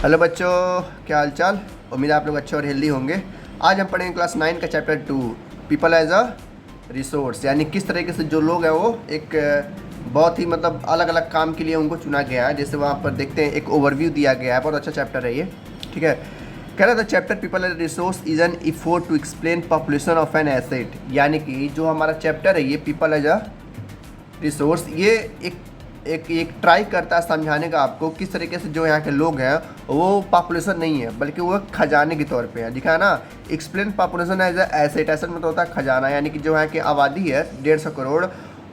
Hello बच्चों, क्या हाल चाल। उम्मीद है आप लोग अच्छे और हेल्दी होंगे। आज हम पढ़ेंगे क्लास 9 का chapter 2, people as a resource. यानी किस तरीके से जो लोग हैं वो एक बहुत ही अलग अलग काम के लिए उनको चुना गया है। जैसे वहाँ पर देखते हैं एक ओवरव्यू दिया गया है, बहुत अच्छा चैप्टर है ये। ठीक है, कह रहा था chapter people as resource is an effort to explain population of an asset. यानी कि जो हमारा चैप्टर है ये पीपल एज अ रिसोर्स, ये एक एक एक ट्राई करता है समझाने का आपको किस तरीके से जो यहाँ के लोग हैं वो पॉपुलेशन नहीं है बल्कि वो खजाने के तौर पे है। दिखा है ना, explain population as asset. Asset मतलब होता है खजाना, यानी कि जो यहाँ की आबादी है 150 करोड़,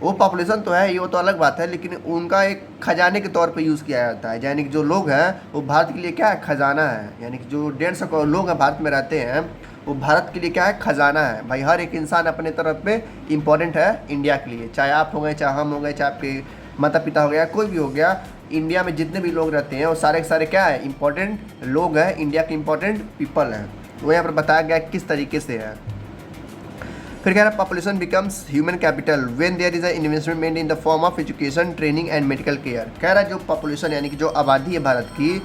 वो पॉपुलेशन तो है, ये वो तो अलग बात है, लेकिन उनका एक खजाने के तौर पे यूज़ किया जाता है। यानी कि जो लोग हैं वो भारत के लिए क्या है, खजाना है। यानी कि जो 150 करोड़ लोग हैं भारत में रहते हैं वो भारत के लिए क्या है, खजाना है। भाई हर एक इंसान अपने तरफ पे इम्पोर्टेंट है इंडिया के लिए, चाहे आप हो गए, चाहे हम हो गए, चाहे आपके माता पिता हो गया, कोई भी हो गया। इंडिया में जितने भी लोग रहते हैं वो सारे के सारे क्या है, इंपॉर्टेंट लोग हैं, इंडिया के इंपॉर्टेंट पीपल हैं। वो यहाँ पर बताया गया किस तरीके से है। फिर कह रहा है population becomes human capital when there is a investment made in the form of education, training and medical care. कह रहा है जो पॉपुलेशन यानी कि जो आबादी है भारत की,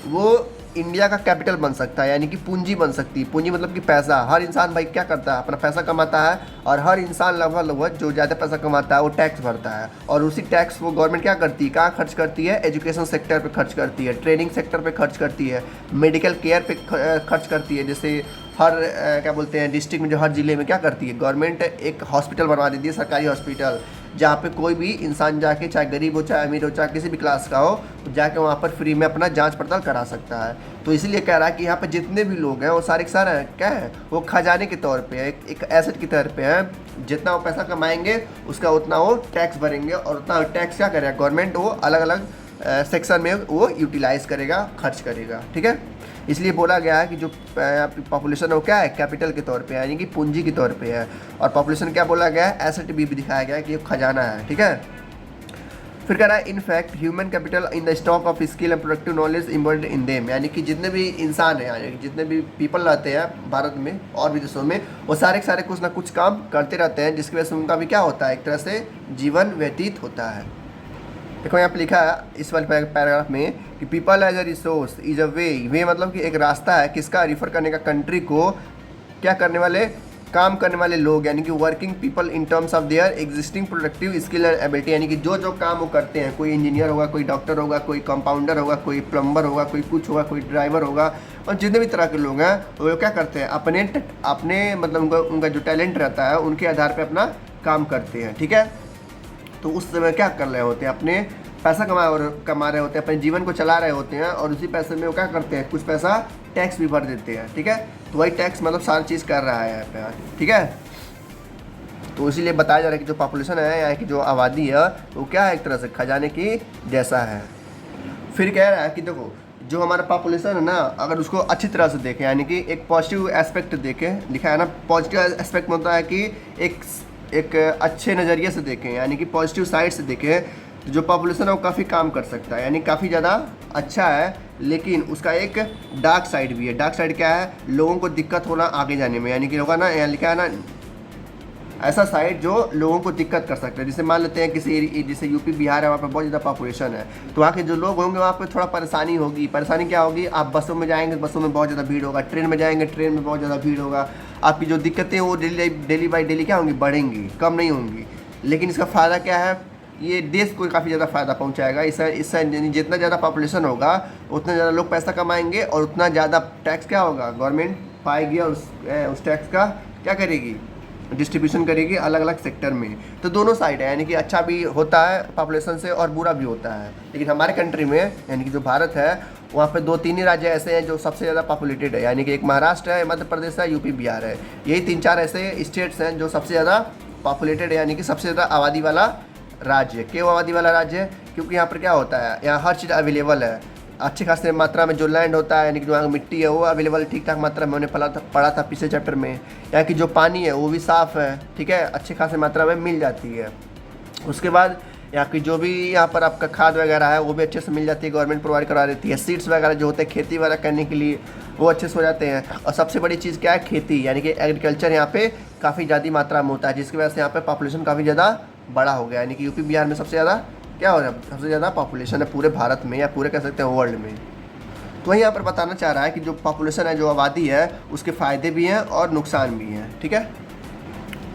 वो इंडिया का कैपिटल बन सकता है, यानी कि पूंजी बन सकती है। पूंजी मतलब कि पैसा। हर इंसान भाई क्या करता है, अपना पैसा कमाता है, और हर इंसान लगभग जो ज़्यादा पैसा कमाता है वो टैक्स भरता है, और उसी टैक्स वो गवर्नमेंट क्या करती है, कहाँ खर्च करती है, एजुकेशन सेक्टर पे खर्च करती है, ट्रेनिंग सेक्टर पे खर्च करती है, मेडिकल केयर पे खर्च करती है। जैसे हर क्या बोलते हैं डिस्ट्रिक्ट में, जो हर ज़िले में क्या करती है गवर्नमेंट, एक हॉस्पिटल बनवा देती है, सरकारी हॉस्पिटल, जहाँ पे कोई भी इंसान जाके, चाहे गरीब हो, चाहे अमीर हो, चाहे किसी भी क्लास का हो, तो जाके वहाँ पर फ्री में अपना जांच पड़ताल करा सकता है। तो इसीलिए कह रहा है कि यहाँ पे जितने भी लोग हैं वो सारे के सारे क्या है, वो खजाने के तौर पे है, एक एसेट की तौर पे है। जितना वो पैसा कमाएंगे उसका उतना वो टैक्स भरेंगे, और उतना टैक्स क्या करेगा गवर्नमेंट, वो अलग अलग सेक्शन में वो यूटिलाइज़ करेगा, खर्च करेगा। ठीक है, इसलिए बोला गया है कि जो पॉपुलेशन है वो क्या है, कैपिटल के तौर पे है, यानी कि पूंजी के तौर पे है। और पॉपुलेशन क्या बोला गया है, एसेट भी दिखाया गया है कि ये खजाना है। ठीक है, फिर कह रहा है in fact human capital in the stock of skill and productive knowledge embodied in them. यानी कि जितने भी इंसान हैं, यानी कि जितने भी पीपल रहते हैं भारत में और भी देशों में, वो सारे के सारे कुछ ना कुछ काम करते रहते हैं, जिसकी वजह से उनका भी क्या होता है, एक तरह से जीवन व्यतीत होता है। देखो यहाँ पे लिखा है इस वाले पैराग्राफ में कि people as a resource is a way मतलब कि एक रास्ता है किसका, रिफर करने का कंट्री को, क्या करने वाले, काम करने वाले लोग, यानी कि working people in terms of their existing productive skill and ability. यानी कि जो जो काम वो करते हैं, कोई इंजीनियर होगा, कोई डॉक्टर होगा, कोई कंपाउंडर होगा, कोई प्लम्बर होगा, कोई कुछ होगा, कोई ड्राइवर होगा, और जितने भी तरह के लोग हैं वो क्या करते हैं, अपने मतलब उनका जो टैलेंट रहता है उनके आधार पर अपना काम करते हैं। ठीक है, तो उस समय क्या कर रहे होते हैं, अपने पैसा कमा रहे होते हैं, अपने जीवन को चला रहे होते हैं, और उसी पैसे में वो क्या करते हैं, कुछ पैसा टैक्स भी भर देते हैं। ठीक है, तो वही टैक्स सारी चीज़ कर रहा है यहाँ पे। ठीक है, तो इसीलिए बताया जा रहा है कि जो पॉपुलेशन है, यहाँ की जो आबादी है वो क्या है, एक तरह से खजाने की जैसा है। फिर कह रहा है कि देखो जो हमारा पॉपुलेशन है ना, अगर उसको अच्छी तरह से देखें, यानी कि एक पॉजिटिव एस्पेक्ट देखें, लिखा है ना, पॉजिटिव एस्पेक्ट में होता है कि एक अच्छे नज़रिए से देखें, यानी कि पॉजिटिव साइड से देखें, तो जो पॉपुलेशन है वो काफ़ी काम कर सकता है, यानी काफ़ी ज़्यादा अच्छा है। लेकिन उसका एक डार्क साइड भी है। डार्क साइड क्या है, लोगों को दिक्कत होना आगे जाने में, यानी कि होगा ना, यहाँ लिखा है ना, ऐसा साइड जो लोगों को दिक्कत कर सकता है। जैसे मान लेते हैं किसी, जैसे यूपी बिहार है, वहाँ पर बहुत ज़्यादा पॉपुलेशन है, तो वहाँ के जो लोग होंगे वहाँ पर थोड़ा परेशानी होगी। परेशानी क्या होगी, आप बसों में जाएंगे, बसों में बहुत ज़्यादा भीड़ होगा, ट्रेन में जाएंगे, ट्रेन में बहुत ज़्यादा भीड़ होगा। आपकी जो दिक्कतें वो डेली बाई डेली क्या होंगी, बढ़ेंगी, कम नहीं होंगी। लेकिन इसका फ़ायदा क्या है, ये देश को काफ़ी ज़्यादा फ़ायदा पहुंचाएगा। इससे जितना ज़्यादा पॉपुलेशन होगा उतना ज़्यादा लोग पैसा कमाएंगे, और उतना ज़्यादा टैक्स क्या होगा, गवर्नमेंट पाएगी, और उस टैक्स का क्या करेगी, डिस्ट्रीब्यूशन करेगी अलग अलग सेक्टर में। तो दोनों साइड है, यानी कि अच्छा भी होता है पॉपुलेशन से और बुरा भी होता है। लेकिन हमारे कंट्री में, यानी कि जो भारत है, वहाँ पे 2-3 ही राज्य ऐसे हैं जो सबसे ज़्यादा पॉपुलेटेड है, यानी कि एक महाराष्ट्र है, मध्य प्रदेश है, यूपी बिहार है। यही 3-4 ऐसे स्टेट्स हैं जो सबसे ज़्यादा पॉपुलेटेड है, यानी कि सबसे ज़्यादा आबादी वाला राज्य। क्यों आबादी वाला राज्य है, क्योंकि यहाँ पर क्या होता है, यहाँ हर चीज़ अवेलेबल है अच्छी खासी मात्रा में। जो लैंड होता है, यानी कि जो यहाँ मिट्टी है वो अवेलेबल ठीक ठाक मात्रा में, हमने पढ़ा था पिछले चैप्टर में। यहाँ की जो पानी है वो भी साफ़ है, ठीक है, अच्छी खासी मात्रा में मिल जाती है। उसके बाद यहाँ की जो भी यहाँ पर आपका खाद वगैरह है वो भी अच्छे से मिल जाती है, गवर्नमेंट प्रोवाइड करा देती है। सीड्स वगैरह जो होते हैं खेती वगैरह करने के लिए वो अच्छे से हो जाते हैं। और सबसे बड़ी चीज़ क्या है, खेती, यानी कि एग्रीकल्चर यहाँ पे काफ़ी ज़्यादा मात्रा में होता है, जिसकी वजह से यहाँ पे पॉपुलेशन काफ़ी ज़्यादा बड़ा हो गया। यानी कि यूपी बिहार में सबसे ज़्यादा क्या हो रहा है, सबसे ज़्यादा पॉपुलेशन है पूरे भारत में, या पूरे कह सकते हैं वर्ल्ड में। तो यहाँ पर बताना चाह रहा है कि जो पॉपुलेशन है, जो आबादी है, उसके फ़ायदे भी हैं और नुकसान भी हैं। ठीक है,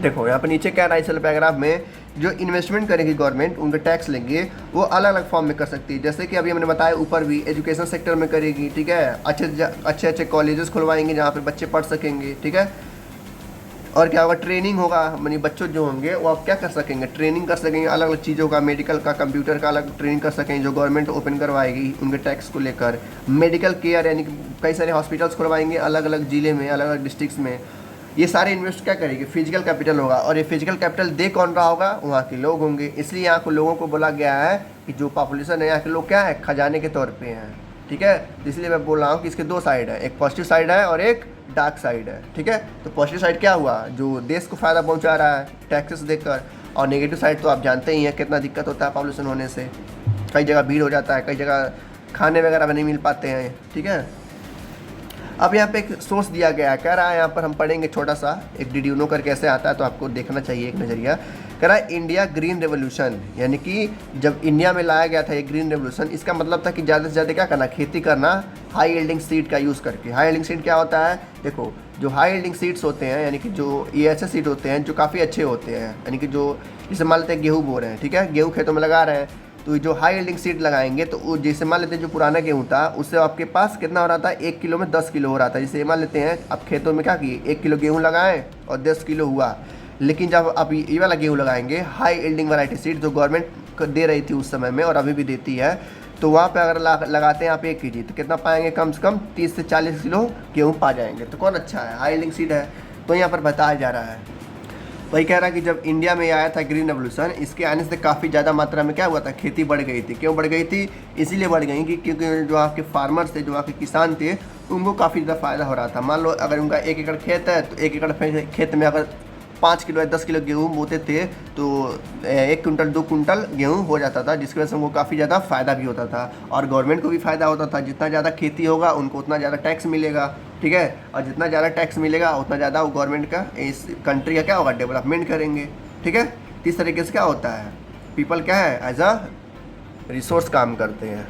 देखो यहाँ पर नीचे क्या रहा है इस वाले पैराग्राफ में, जो इन्वेस्टमेंट करेगी गवर्नमेंट, उनके टैक्स लेंगे वो अलग अलग फॉर्म में कर सकती है। जैसे कि अभी हमने बताया ऊपर भी, एजुकेशन सेक्टर में करेगी। ठीक है, अच्छे अच्छे कॉलेजेस खुलवाएंगे जहाँ पे बच्चे पढ़ सकेंगे। ठीक है, और क्या होगा, ट्रेनिंग होगा, यानी बच्चों जो होंगे वो आप क्या कर सकेंगे, ट्रेनिंग कर सकेंगे अलग अलग चीज़ों का, मेडिकल का, कंप्यूटर का अलग ट्रेनिंग कर सकेंगे जो गवर्नमेंट ओपन करवाएगी उनके टैक्स को लेकर। मेडिकल केयर यानी कि कई सारे हॉस्पिटल्स खुलवाएंगे अलग अलग ज़िले में, अलग अलग डिस्ट्रिक्ट्स में। ये सारे इन्वेस्ट क्या करेंगे, फिजिकल कैपिटल होगा, और ये फिजिकल कैपिटल दे कौन रहा होगा, वहाँ के लोग होंगे। इसलिए यहाँ को लोगों को बोला गया है कि जो पॉपुलेशन है यहाँ के लोग क्या है, खजाने के तौर पे हैं। ठीक है, इसलिए मैं बोल रहा हूँ कि इसके दो साइड है, एक पॉजिटिव साइड है और एक डार्क साइड है। ठीक है, तो पॉजिटिव साइड क्या हुआ, जो देश को फ़ायदा पहुँचा रहा है टैक्सेस देकर, और नेगेटिव साइड तो आप जानते ही हैं कितना दिक्कत होता है पॉपुलेशन होने से। कई जगह भीड़ हो जाता है, कई जगह खाने वगैरह भी नहीं मिल पाते हैं। ठीक है, अब यहाँ पे एक सोर्स दिया गया है, कह रहा है यहाँ पर हम पढ़ेंगे छोटा सा, एक डिड्यूनो करके ऐसे आता है तो आपको देखना चाहिए एक नज़रिया। कह रहा है इंडिया ग्रीन रेवोल्यूशन, यानी कि जब इंडिया में लाया गया था ये ग्रीन रेवोल्यूशन, इसका मतलब था कि ज़्यादा से ज़्यादा क्या करना, खेती करना हाई यील्डिंग सीड का यूज़ करके। हाई यील्डिंग सीड क्या होता है, देखो जो हाई यील्डिंग सीड्स होते हैं, यानी कि जो ये ऐसे सीड होते हैं जो काफ़ी अच्छे होते हैं, यानी कि जो जैसे मान लेते हैं गेहूँ बो रहे हैं। ठीक है, गेहूँ खेतों में लगा रहे हैं, तो जो हाई यील्डिंग सीड लगाएंगे तो वो जैसे मान लेते हैं जो पुराना गेहूँ था उससे आपके पास कितना हो रहा था, 1 किलो में 10 किलो हो रहा था। जैसे मान लेते हैं आप खेतों में क्या किए, 1 किलो गेहूँ लगाएं और 10 किलो हुआ। लेकिन जब आप ये वाला गेहूँ लगाएंगे हाई यील्डिंग वैरायटी सीड जो गवर्नमेंट दे रही थी उस समय में और अभी भी देती है, तो वहाँ पे अगर लगाते हैं आप 1 kg तो कितना पाएंगे, कम से कम 30 से 40 किलो गेहूँ पा जाएंगे। तो कौन अच्छा है, हाई यील्डिंग सीड है। तो यहाँ पर बताया जा रहा है, वही कह रहा है कि जब इंडिया में आया था ग्रीन रेवोल्यूशन, इसके आने से काफ़ी ज़्यादा मात्रा में क्या हुआ था, खेती बढ़ गई थी। क्यों बढ़ गई थी, इसीलिए बढ़ गई कि क्योंकि जो आपके फार्मर्स थे, जो आपके किसान थे, उनको काफ़ी ज़्यादा फ़ायदा हो रहा था। मान लो अगर उनका 1 एकड़ खेत है तो 1 एकड़ खेत में अगर 5 किलो या 10 किलो गेहूँ बोते थे तो 1 कुंटल 2 कुंटल गेहूँ हो जाता था, जिसकी वजह से उनको काफ़ी ज़्यादा फ़ायदा भी होता था और गवर्नमेंट को भी फ़ायदा होता था। जितना ज़्यादा खेती होगा उनको उतना ज़्यादा टैक्स मिलेगा। ठीक है, और जितना ज़्यादा टैक्स मिलेगा उतना ज़्यादा वो गवर्नमेंट का, इस कंट्री का क्या होगा, डेवलपमेंट करेंगे। ठीक है, इस तरीके से क्या होता है, पीपल क्या है, एज अ रिसोर्स काम करते हैं।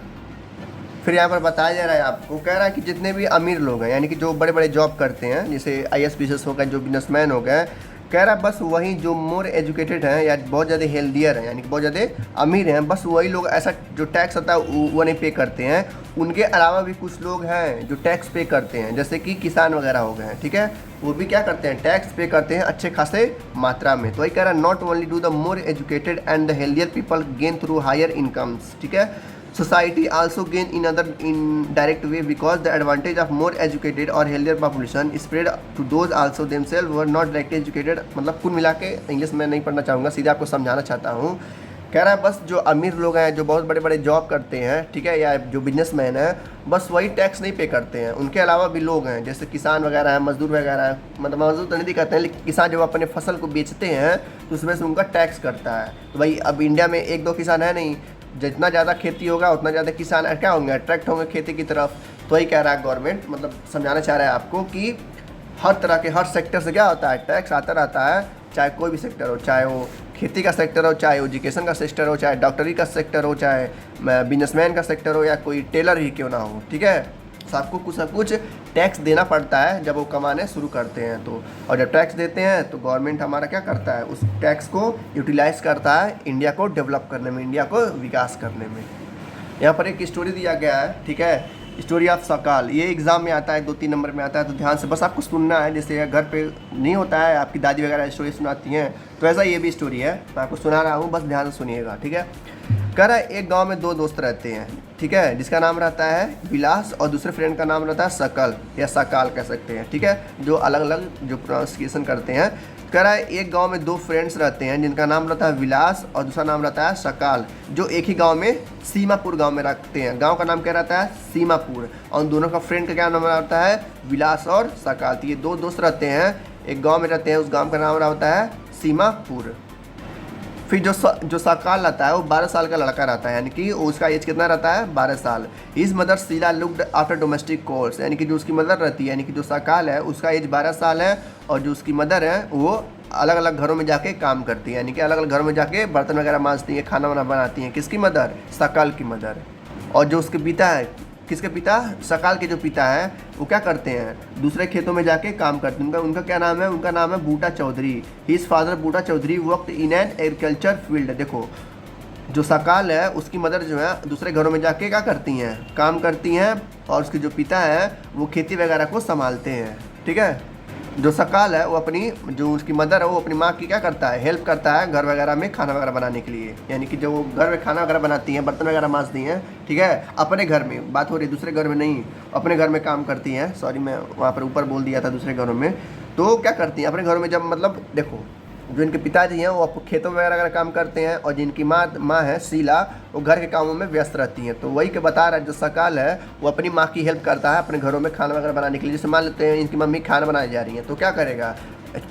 फिर यहाँ पर बताया जा रहा है आपको, कह रहा है कि जितने भी अमीर लोग हैं, यानी कि जो बड़े बड़े जॉब करते हैं, जैसे IAS हो गए, जो बिजनेसमैन हो गए, कह रहा है बस वही जो मोर एजुकेटेड हैं या बहुत ज़्यादा हेल्दियर हैं, यानी कि बहुत ज़्यादा अमीर हैं, बस वही लोग ऐसा जो टैक्स होता है वो नहीं पे करते हैं। उनके अलावा भी कुछ लोग हैं जो टैक्स पे करते हैं, जैसे कि किसान वगैरह हो गए हैं। ठीक है, वो भी क्या करते हैं, टैक्स पे करते हैं अच्छे खासे मात्रा में। तो वही कह रहा है, not only do the more educated and the healthier people gain through higher incomes. ठीक है, society also gain in other indirect way because the advantage of more educated or healthier population spread to those also themselves were not directly educated। मतलब कुल मिला के, English में नहीं पढ़ना चाहूँगा, सीधे आपको समझाना चाहता हूँ। कह रहा है बस जो अमीर लोग हैं, जो बहुत बड़े बड़े जॉब करते हैं, ठीक है, या जो बिजनेसमैन है, बस वही टैक्स नहीं पे करते हैं। उनके अलावा भी लोग हैं जैसे किसान वगैरह हैं, मजदूर वगैरह हैं, मतलब मजदूर तो नहीं दिखाते हैं, लेकिन किसान जब अपने फसल को बेचते हैं तो उसमें से उनका टैक्स करता है। तो भाई अब इंडिया में 1-2 किसान है नहीं, जितना ज़्यादा खेती होगा उतना ज़्यादा किसान क्या होंगे, अट्रैक्ट होंगे खेती की तरफ। तो वही कह रहा है गवर्नमेंट, मतलब समझाना चाह रहा है आपको कि हर तरह के, हर सेक्टर से क्या होता है, टैक्स आता रहता है, चाहे कोई भी सेक्टर हो, चाहे वो खेती का सेक्टर हो, चाहे एजुकेशन का सेक्टर हो, चाहे डॉक्टरी का सेक्टर हो, चाहे बिजनेसमैन का सेक्टर हो, या कोई टेलर ही क्यों ना हो। ठीक है, सबको कुछ ना कुछ टैक्स देना पड़ता है जब वो कमाने शुरू करते हैं तो। और जब टैक्स देते हैं तो गवर्नमेंट हमारा क्या करता है, उस टैक्स को यूटिलाइज करता है इंडिया को डेवलप करने में, इंडिया को विकास करने में। यहाँ पर एक स्टोरी दिया गया है, ठीक है, स्टोरी ऑफ सकाल। ये एग्जाम में आता है, 2-3 नंबर में आता है, तो ध्यान से बस आपको सुनना है। जैसे घर पे नहीं होता है, आपकी दादी वगैरह स्टोरी सुनाती हैं, तो ऐसा ये भी स्टोरी है, मैं आपको सुना रहा हूँ, बस ध्यान से सुनिएगा। ठीक है, कह रहा है एक गांव में 2 दोस्त रहते हैं, ठीक है, जिसका नाम रहता है विलास और दूसरे फ्रेंड का नाम रहता है सकल या सकाल कह सकते हैं। ठीक है, जो अलग अलग जो प्रोनाउंसिएशन करते हैं। कह रहा है एक गांव में 2 फ्रेंड्स रहते हैं जिनका नाम रहता है विलास और दूसरा नाम रहता है सकाल, जो एक ही गांव में सीमापुर गांव में रखते हैं। गांव का नाम क्या रहता है, सीमापुर, और उन दोनों का फ्रेंड का क्या नाम रहता है, विलास और सकाल। तो ये 2 दोस्त रहते हैं, एक गाँव में रहते हैं, उस गाँव का नाम रहता है सीमापुर। फिर जो सकाल रहता है वो 12 साल का लड़का रहता है, यानी कि उसका एज कितना रहता है, 12 साल। His mother Sheela looked after domestic chores, यानी कि जो उसकी मदर रहती है, यानी कि जो सकाल है उसका एज 12 साल है, और जो उसकी मदर है वो अलग अलग घरों में जाके काम करती है, यानी कि अलग अलग घरों में जाके बर्तन वगैरह मांजती है, खाना वाना बनाती हैं। किसकी मदर, सकाल की मदर। और जो उसके पिता है किसके पिता? सकाल के जो पिता हैं वो क्या करते हैं? दूसरे खेतों में जाके काम करते हैं। उनका क्या नाम है? उनका नाम है Buta Chaudhary. His father Buta Chaudhary worked in an agriculture field. देखो, जो सकाल है उसकी मदर जो है दूसरे घरों में जाके क्या करती हैं? काम करती हैं, और उसके जो पिता हैं वो खेती वगैरह को संभालते हैं। ठीक है, जो सकाल है वो अपनी, जो उसकी मदर है वो अपनी माँ की क्या करता है? हेल्प करता है घर वगैरह में खाना वगैरह बनाने के लिए। यानी कि जो वो घर में खाना वगैरह बनाती हैं, बर्तन वगैरह मांजती हैं, ठीक है, अपने घर में बात हो रही है, दूसरे घर में नहीं, अपने घर में काम करती हैं। सॉरी, मैं वहाँ पर ऊपर बोल दिया था दूसरे घरों में। तो क्या करती हैं अपने घरों में? जब मतलब देखो, जो इनके पिताजी हैं वो खेतों वगैरह का काम करते हैं, और जिनकी माँ है शीला, वो घर के कामों में व्यस्त रहती हैं। तो वही के बता रहा है, जो सकाल है वो अपनी माँ की हेल्प करता है अपने घरों में खाना वगैरह बनाने के लिए। जैसे मान लेते हैं इनकी मम्मी खाना बनाने जा रही हैं, तो क्या करेगा?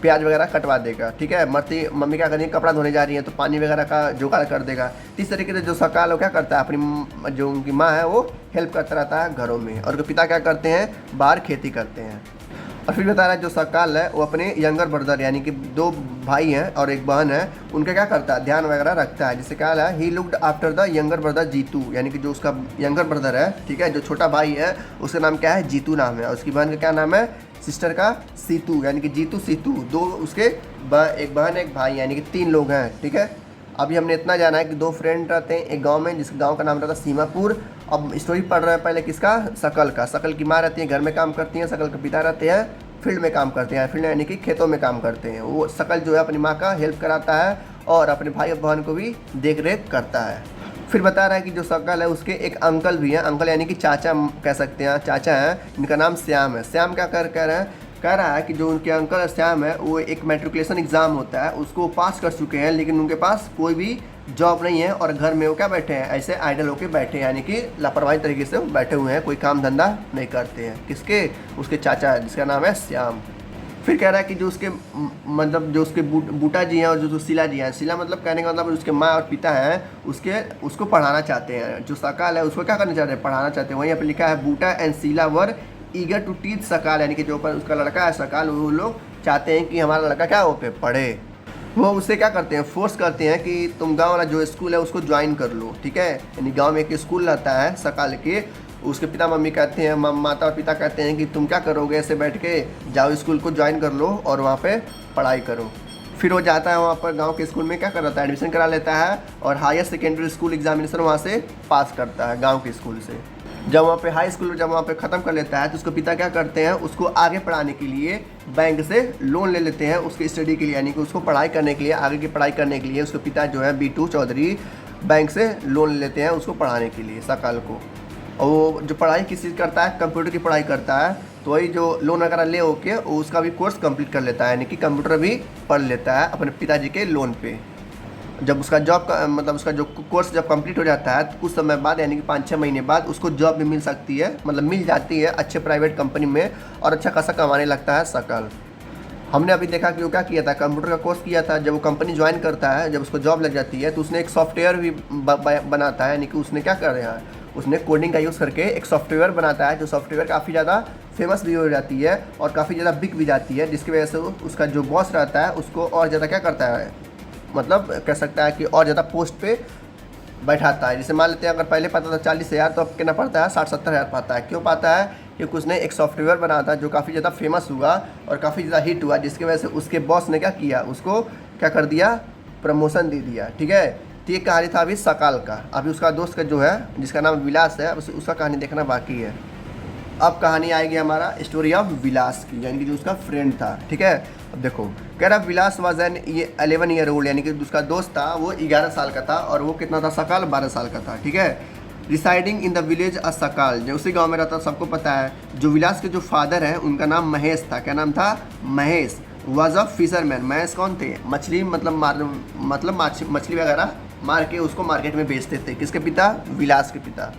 प्याज वगैरह कटवा देगा। ठीक है, मम्मी क्या करेंगी? कपड़ा धोने जा रही है तो पानी वगैरह का जुगाड़ कर देगा। इस तरीके से जो सकाल वो क्या करता है? अपनी जो उनकी माँ है वो हेल्प करता रहता है घरों में, और पिता क्या करते हैं? बाहर खेती करते हैं। और फिर बता रहा है जो सकाल है वो अपने यंगर ब्रदर, यानी कि 2 भाई हैं और 1 बहन है, उनका क्या करता है? ध्यान वगैरह रखता है। जिससे क्या है, he looked after the younger brother Jeetu, यानी कि जो उसका यंगर ब्रदर है, ठीक है, जो छोटा भाई है उसका नाम क्या है? जीतू नाम है। और उसकी बहन का क्या नाम है? सिस्टर का सीतू, यानी कि जीतू सीतू। 2 उसके एक बहन 1 भाई, यानी कि 3 लोग हैं। ठीक है, अभी हमने इतना जाना है कि 2 फ्रेंड रहते हैं एक गांव में, जिस गांव का नाम रहता है सीमापुर। अब स्टोरी पढ़ रहे हैं पहले किसका? सकल का। सकल की माँ रहती है घर में काम करती हैं, सकल के पिता रहते हैं फील्ड में काम करते हैं। फील्ड यानी कि खेतों में काम करते हैं। वो सकल जो है अपनी माँ का हेल्प कराता है और अपने भाई और बहन को भी देख रेख करता है। फिर बता रहा है कि जो सकल है उसके एक अंकल भी हैं, अंकल यानी कि चाचा कह सकते हैं, चाचा हैं, इनका नाम श्याम है। श्याम क्या कह रहे हैं? कह रहा है कि जो उनके अंकल श्याम है वो एक मैट्रिकुलेशन एग्ज़ाम होता है उसको पास कर चुके हैं, लेकिन उनके पास कोई भी जॉब नहीं है, और घर में वो क्या बैठे हैं? ऐसे आइडल होके बैठे हैं, यानी कि लापरवाही तरीके से वो बैठे हुए हैं, कोई काम धंधा नहीं करते हैं। किसके? उसके चाचा है जिसका नाम है श्याम। फिर कह रहा है कि जो उसके मतलब जो उसके बूटा जी हैं और जो शीला जी हैं, शीला मतलब कहने का मतलब उसके माँ और पिता हैं, उसको पढ़ाना चाहते हैं। जो सकाल है उसको क्या करना चाहते हैं? पढ़ाना चाहते हैं। वहीं यहाँ पर लिखा है Buta and Sheela were eager to teach Sakal, यानी कि जो ऊपर उसका लड़का है सकाल, वो लोग चाहते हैं कि हमारा लड़का क्या हो पे पढ़े। वो उससे क्या करते हैं? फोर्स करते हैं कि तुम गांव वाला जो स्कूल है उसको ज्वाइन कर लो। ठीक है, यानी गांव में एक स्कूल रहता है सकाल के, उसके पिता मम्मी कहते हैं, माता और पिता कहते हैं कि तुम क्या करोगे ऐसे बैठ के, जाओ स्कूल को ज्वाइन कर लो और वहाँ पे पढ़ाई करो। फिर वो जाता है वहाँ पर गांव के स्कूल में, क्या कर रहा है? एडमिशन करा लेता है और हायर सेकेंडरी स्कूल एग्जामिनेशन वहाँ से पास करता है गाँव के स्कूल से। जब वहाँ पे हाई स्कूल जब वहाँ पे ख़त्म कर लेता है तो उसको पिता क्या करते हैं? उसको आगे पढ़ाने के लिए बैंक से लोन ले लेते हैं उसके स्टडी के लिए, यानी कि उसको पढ़ाई करने के लिए, आगे की पढ़ाई करने के लिए उसके पिता जो है बीटू चौधरी बैंक से लोन ले लेते हैं उसको पढ़ाने के लिए सकाल को। और वो जो पढ़ाई किस चीज़ करता है? कंप्यूटर की पढ़ाई करता है। तो वही जो लोन वगैरह ले होके उसका भी कोर्स कंप्लीट कर लेता है, यानी कि कंप्यूटर भी पढ़ लेता है अपने पिताजी के लोन पे। जब उसका जॉब का मतलब उसका जो कोर्स जब कंप्लीट हो जाता है तो कुछ समय बाद, यानी कि 5-6 महीने बाद उसको जॉब भी मिल सकती है, मतलब मिल जाती है अच्छे प्राइवेट कंपनी में, और अच्छा खासा कमाने लगता है सकल। हमने अभी देखा कि वो क्या किया था? कंप्यूटर का कोर्स किया था। जब वो कंपनी ज्वाइन करता है, जब उसको जॉब लग जाती है तो उसने एक सॉफ्टवेयर भी बनाता है, यानी कि उसने क्या कर रहा है? उसने कोडिंग का यूज़ करके एक सॉफ्टवेयर बनाता है, जो सॉफ्टवेयर काफ़ी ज़्यादा फेमस भी हो जाती है और काफ़ी ज़्यादा बिक भी जाती है, जिसकी वजह से उसका जो बॉस रहता है उसको और ज़्यादा क्या करता है, मतलब कह सकता है कि और ज़्यादा पोस्ट पे बैठाता है। जैसे मान लेते हैं अगर पहले पाता था 40,000 तो अब कितना पड़ता है? 60-70 हज़ार पाता है। क्यों पाता है? क्योंकि उसने एक सॉफ्टवेयर बनाया था जो काफ़ी ज़्यादा फेमस हुआ और काफ़ी ज़्यादा हिट हुआ, जिसकी वजह से उसके बॉस ने क्या किया? उसको क्या कर दिया? प्रमोशन दे दिया। ठीक है, तो ये कहानी था अभी सकाल का। अभी उसका दोस्त का जो है जिसका नाम विलास है, उसका कहानी देखना बाकी है। अब कहानी आएगी हमारा स्टोरी ऑफ विलास की, यानी कि जो उसका फ्रेंड था। ठीक है, अब देखो कह रहा विलास वाज एन 11 ईयर ओल्ड, यानी कि उसका दोस्त था वो 11 साल का था, और वो कितना था? सकाल 12 साल का था। ठीक है, रिसाइडिंग इन द विलेज अ सकाल, जो उसी गांव में रहता सबको पता है। जो विलास के जो फादर हैं उनका नाम महेश था। क्या नाम था? Mahesh. Was a fisherman. Mahesh कौन थे? मछली मतलब मछली वगैरह मार के उसको मार्केट में बेचते थे। किसके पिता? विलास के पिता।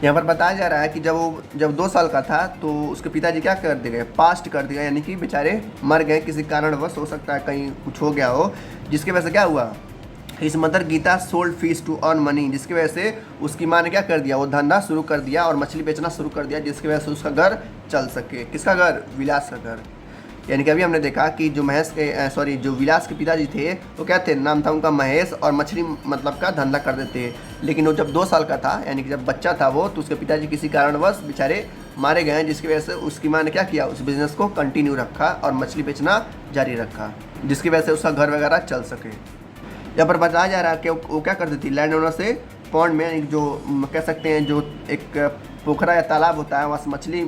यहाँ पर बताया जा रहा है कि जब 2 साल का था तो उसके पिताजी क्या कर दिए? पास्ट कर दिया, यानी कि बेचारे मर गए किसी कारणवश, हो सकता है कहीं कुछ हो गया हो, जिसकी वजह से क्या हुआ? His mother Geeta sold fish to earn money, जिसकी वजह से उसकी माँ ने क्या कर दिया? वो धंधा शुरू कर दिया और मछली बेचना शुरू कर दिया, जिसकी वजह से उसका घर चल सके। किसका घर? विलास का घर। यानी कि अभी हमने देखा कि जो जो विलास के पिताजी थे वो क्या थे, नाम था उनका महेश, और मछली मतलब का धंधा कर देते। लेकिन वो जब 2 साल का था, यानी कि जब बच्चा था वो, तो उसके पिताजी किसी कारणवश बेचारे मारे गए, जिसकी वजह से उसकी माँ ने क्या किया, उस बिज़नेस को कंटिन्यू रखा और मछली बेचना जारी रखा, जिसकी वजह से उसका घर वगैरह चल सके। यहाँ पर बताया जा रहा है कि वो क्या करती थी, लैंड ओनर से पॉन्ड में एक जो कह सकते हैं जो एक पोखरा या तालाब होता है, वहाँ से मछली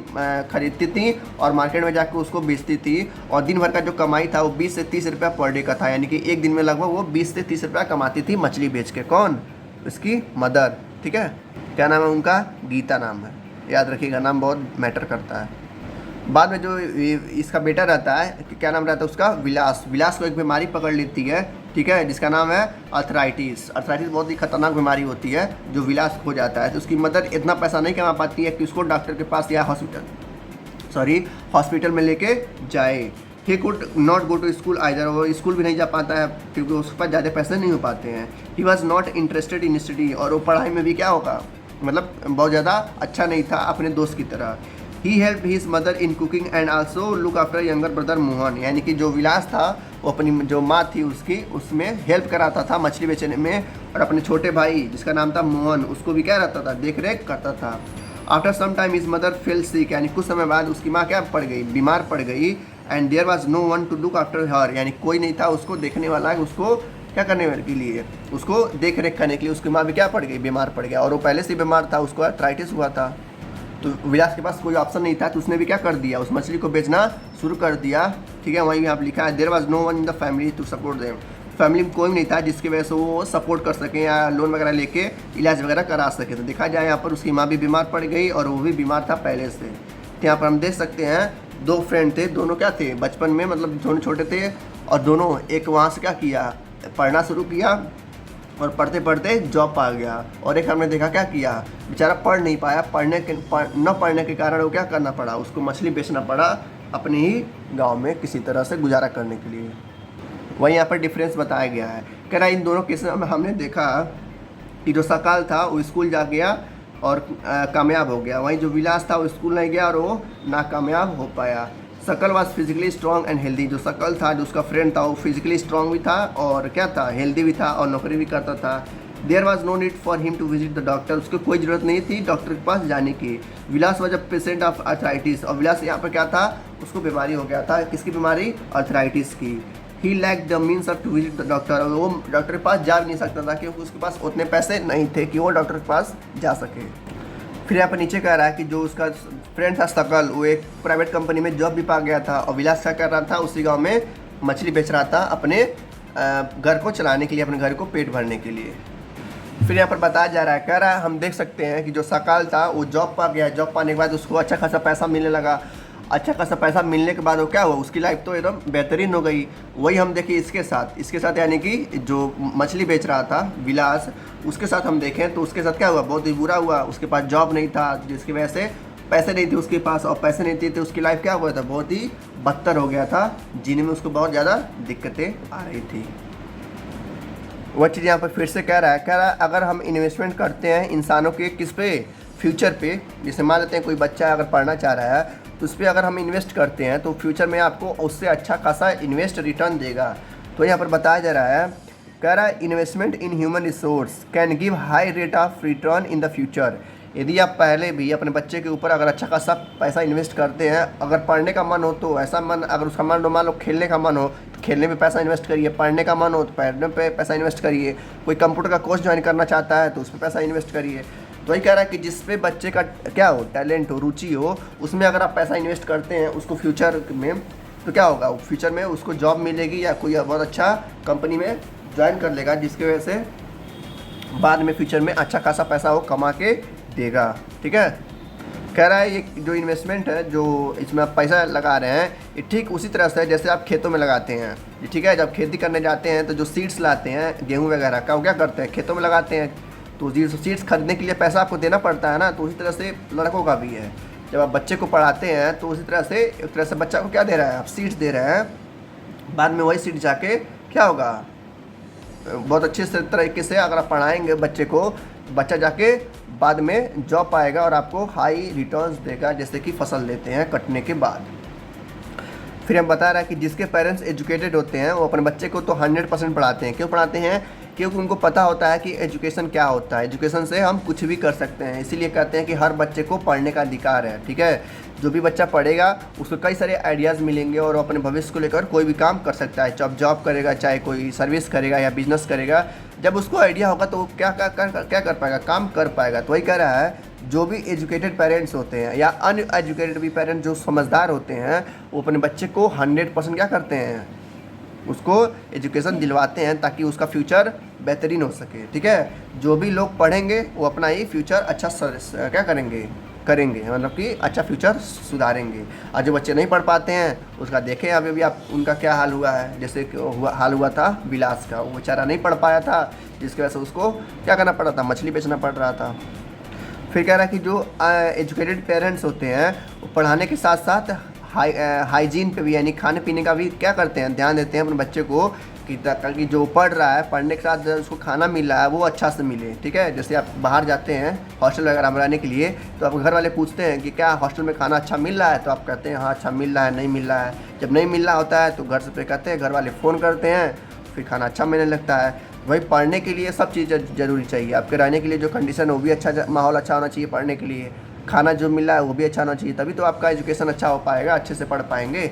खरीदती थी और मार्केट में जाकर उसको बेचती थी। और दिन भर का जो कमाई था वो 20 से 30 रुपया पर डे का था, यानी कि एक दिन में लगभग वो 20 से 30 रुपया कमाती थी मछली बेच के। कौन? उसकी मदर। ठीक है, क्या नाम है उनका? गीता नाम है, याद रखिएगा, नाम बहुत मैटर करता है। बाद में जो इसका बेटा रहता है, क्या नाम रहता है उसका? विलास। विलास को एक बीमारी पकड़ लेती है, ठीक है, जिसका नाम है अर्थराइटिस। अर्थराइटिस बहुत ही खतरनाक बीमारी होती है जो विलास हो जाता है। तो उसकी मदर इतना पैसा नहीं कमा पाती है कि उसको डॉक्टर के पास या हॉस्पिटल में लेके जाए। He could not go to school either, वो स्कूल भी नहीं जा पाता है क्योंकि उसके पास ज़्यादा पैसे नहीं हो पाते हैं। He was not interested in study, और वो पढ़ाई में भी क्या होगा, मतलब बहुत ज़्यादा अच्छा नहीं था अपने दोस्त की तरह। He help his mother in cooking and also look after younger brother Mohan, यानी कि जो विलास था वो अपनी जो माँ थी उसकी, उसमें हेल्प कराता था मछली बेचने में, और अपने छोटे भाई जिसका नाम था मोहन, उसको भी क्या रहता था, देख रेख करता था। After some time his mother fell sick, यानी कुछ समय बाद उसकी माँ क्या पड़ गई, बीमार पड़ गई। And there was no one to look after her, यानी कोई नहीं था उसको देखने वाला, उसको क्या करने के लिए, उसको देख रेख करने के लिए। उसकी माँ भी क्या पड़ गई, बीमार पड़ गया, और वो पहले से बीमार था, उसको अर्थराइटिस हुआ था। तो विलास के पास कोई ऑप्शन नहीं था, तो उसने भी क्या कर दिया, उस मछली को बेचना शुरू कर दिया। ठीक है, वहीं यहाँ पर लिखा है there was no one in the family to support them, family में कोई नहीं था जिसकी वजह से वो सपोर्ट कर सकें या लोन वगैरह लेके इलाज वगैरह करा सके। तो देखा जाए यहाँ पर उसकी माँ भी बीमार पड़ गई और वो भी बीमार था पहले से। तो यहाँ पर हम देख सकते हैं 2 फ्रेंड थे, दोनों क्या थे, बचपन में मतलब दोनों छोटे थे, और दोनों एक वहाँ से क्या किया, पढ़ना शुरू किया, और पढ़ते पढ़ते जॉब पा गया। और एक हमने देखा क्या किया, बेचारा पढ़ नहीं पाया, न पढ़ने के कारण वो क्या करना पड़ा, उसको मछली बेचना पड़ा अपने ही गांव में किसी तरह से गुजारा करने के लिए। वहीं यहाँ पर डिफरेंस बताया गया है। कह रहा इन दोनों केस में हमने देखा कि जो सकाल था वो स्कूल जा गया और कामयाब हो गया, वहीं जो विलास था वो स्कूल नहीं गया और वो नाकामयाब हो पाया। सकल was physically strong and healthy, जो सकल था जो उसका फ्रेंड था वो फिजिकली स्ट्रॉन्ग भी था और क्या था, हेल्दी भी था और नौकरी भी करता था। There was no need for him to visit the doctor, उसको कोई ज़रूरत नहीं थी डॉक्टर के पास जाने की। Vilas was a patient of arthritis, और विलास यहाँ पर क्या था, उसको बीमारी हो गया था, किसकी बीमारी, अर्थराइटिस की। He lack the means of to visit the doctor, वो डॉक्टर के पास जा भी नहीं सकता था क्योंकि उसके पास उतने पैसे नहीं थे कि वो डॉक्टर के पास जा सके। फिर यहाँ पर नीचे कह रहा है कि जो उसका फ्रेंड था सकल, वो एक प्राइवेट कंपनी में जॉब भी पा गया था, और विलास क्या कर रहा था, उसी गांव में मछली बेच रहा था अपने घर को चलाने के लिए, अपने घर को पेट भरने के लिए। फिर यहाँ पर बताया जा रहा है, कह रहा है हम देख सकते हैं कि जो सकल था वो जॉब पा गया, जॉब पाने के बाद उसको अच्छा खासा पैसा मिलने लगा। अच्छा खासा पैसा मिलने के बाद वो क्या हुआ, उसकी लाइफ तो एकदम बेहतरीन हो गई। वही हम देखिए इसके साथ यानी कि जो मछली बेच रहा था विलास, उसके साथ हम देखें तो उसके साथ क्या हुआ, बहुत ही बुरा हुआ। उसके पास जॉब नहीं था जिसकी वजह से पैसे नहीं थे उसके पास, और पैसे नहीं थे तो उसकी लाइफ क्या हुआ था, बहुत ही बदतर हो गया था, जीने में उसको बहुत ज़्यादा दिक्कतें आ रही थी। वह चीज़ यहाँ पर फिर से कह रहा है अगर हम इन्वेस्टमेंट करते हैं इंसानों के किस पे, फ्यूचर पे, जैसे मान लेते हैं कोई बच्चा अगर पढ़ना चाह रहा है तो उस पर अगर हम इन्वेस्ट करते हैं तो फ्यूचर में आपको उससे अच्छा खासा इन्वेस्ट रिटर्न देगा। तो यहाँ पर बताया जा रहा है, कह रहा है investment in human resource can give high rate of return in the future. यदि आप पहले भी अपने बच्चे के ऊपर अगर अच्छा खासा पैसा इन्वेस्ट करते हैं, अगर पढ़ने का मन हो तो ऐसा मन, अगर उसका मन मान लो खेलने का मन हो तो खेलने में पैसा इन्वेस्ट करिए, पढ़ने का मन हो तो पढ़ने पे पैसा इन्वेस्ट करिए, कोई कंप्यूटर का कोर्स ज्वाइन करना चाहता है तो उस पर पैसा इन्वेस्ट करिए। तो वही कह रहा है कि जिस पे बच्चे का क्या हो, टैलेंट हो, रुचि हो, उसमें अगर आप पैसा इन्वेस्ट करते हैं उसको फ्यूचर में, तो क्या होगा, फ्यूचर में उसको जॉब मिलेगी या कोई बहुत अच्छा कंपनी में ज्वाइन कर लेगा, जिसकी वजह से बाद में फ्यूचर में अच्छा खासा पैसा वो कमा के देगा। ठीक है, कह रहा है ये जो इन्वेस्टमेंट है जो इसमें आप पैसा लगा रहे हैं, ये ठीक उसी तरह से है जैसे आप खेतों में लगाते हैं। ठीक है, जब खेती करने जाते हैं तो जो सीड्स लाते हैं गेहूँ वगैरह का, वो क्या करते हैं, खेतों में लगाते हैं। तो सीड्स खरीदने के लिए पैसा आपको देना पड़ता है ना, तो उसी तरह से लड़कों का भी है। जब आप बच्चे को पढ़ाते हैं तो उसी तरह से एक तरह से बच्चा को क्या दे रहा है, आप सीड्स दे रहे हैं, बाद में वही सीड जाके क्या होगा, बहुत अच्छे से तरीके से अगर आप पढ़ाएंगे बच्चे को, बच्चा जाके बाद में जॉब पाएगा और आपको हाई रिटर्न्स देगा, जैसे कि फसल लेते हैं कटने के बाद। फिर हम बता रहा है कि जिसके पेरेंट्स एजुकेटेड होते हैं वो अपने बच्चे को तो 100% पढ़ाते हैं। क्यों पढ़ाते हैं? क्योंकि उनको पता होता है कि एजुकेशन क्या होता है, एजुकेशन से हम कुछ भी कर सकते हैं। इसीलिए कहते हैं कि हर बच्चे को पढ़ने का अधिकार है। ठीक है, जो भी बच्चा पढ़ेगा उसको कई सारे आइडियाज़ मिलेंगे और अपने भविष्य को लेकर कोई भी काम कर सकता है। चाहे जॉब करेगा, चाहे कोई सर्विस करेगा या बिजनेस करेगा, जब उसको आइडिया होगा तो वो क्या कर पाएगा, काम कर पाएगा। तो वही कह रहा है जो भी एजुकेटेड पेरेंट्स होते हैं या अनएजुकेटेड भी पेरेंट्स जो समझदार होते हैं वो अपने बच्चे को 100% क्या करते हैं, उसको एजुकेशन दिलवाते हैं ताकि उसका फ्यूचर बेहतरीन हो सके। ठीक है, जो भी लोग पढ़ेंगे वो अपना ही फ्यूचर अच्छा क्या करेंगे, मतलब कि अच्छा फ्यूचर सुधारेंगे। और जो बच्चे नहीं पढ़ पाते हैं उसका देखें अभी भी आप उनका क्या हाल हुआ है। जैसे हाल हुआ था विलास का, वो बेचारा नहीं पढ़ पाया था जिसकी वजह से उसको क्या करना पड़ा था, मछली बेचना पड़ रहा था। फिर कह रहा है कि जो एजुकेटेड पेरेंट्स होते हैं वो पढ़ाने के साथ साथ हाइजीन पे भी यानी खाने पीने का भी क्या करते हैं, ध्यान देते हैं अपने बच्चे को कि ताकि जो पढ़ रहा है पढ़ने के साथ उसको खाना मिल रहा है वो अच्छा से मिले। ठीक है, जैसे आप बाहर जाते हैं हॉस्टल वगैरह में रहने के लिए तो आप घर वाले पूछते हैं कि क्या हॉस्टल में खाना अच्छा मिल रहा है, तो आप कहते हैं हाँ अच्छा मिल रहा है, नहीं मिल रहा है। जब नहीं मिल रहा होता है तो घर से कहते हैं, घर वाले फ़ोन करते हैं, फिर खाना अच्छा मिलने लगता है। वही पढ़ने के लिए सब चीज़ ज़रूरी चाहिए। आपके रहने के लिए जो कंडीशन है वो भी अच्छा, माहौल अच्छा होना चाहिए, पढ़ने के लिए खाना जो मिल रहा है वो भी अच्छा होना चाहिए, तभी तो आपका एजुकेशन अच्छा हो पाएगा, अच्छे से पढ़ पाएंगे।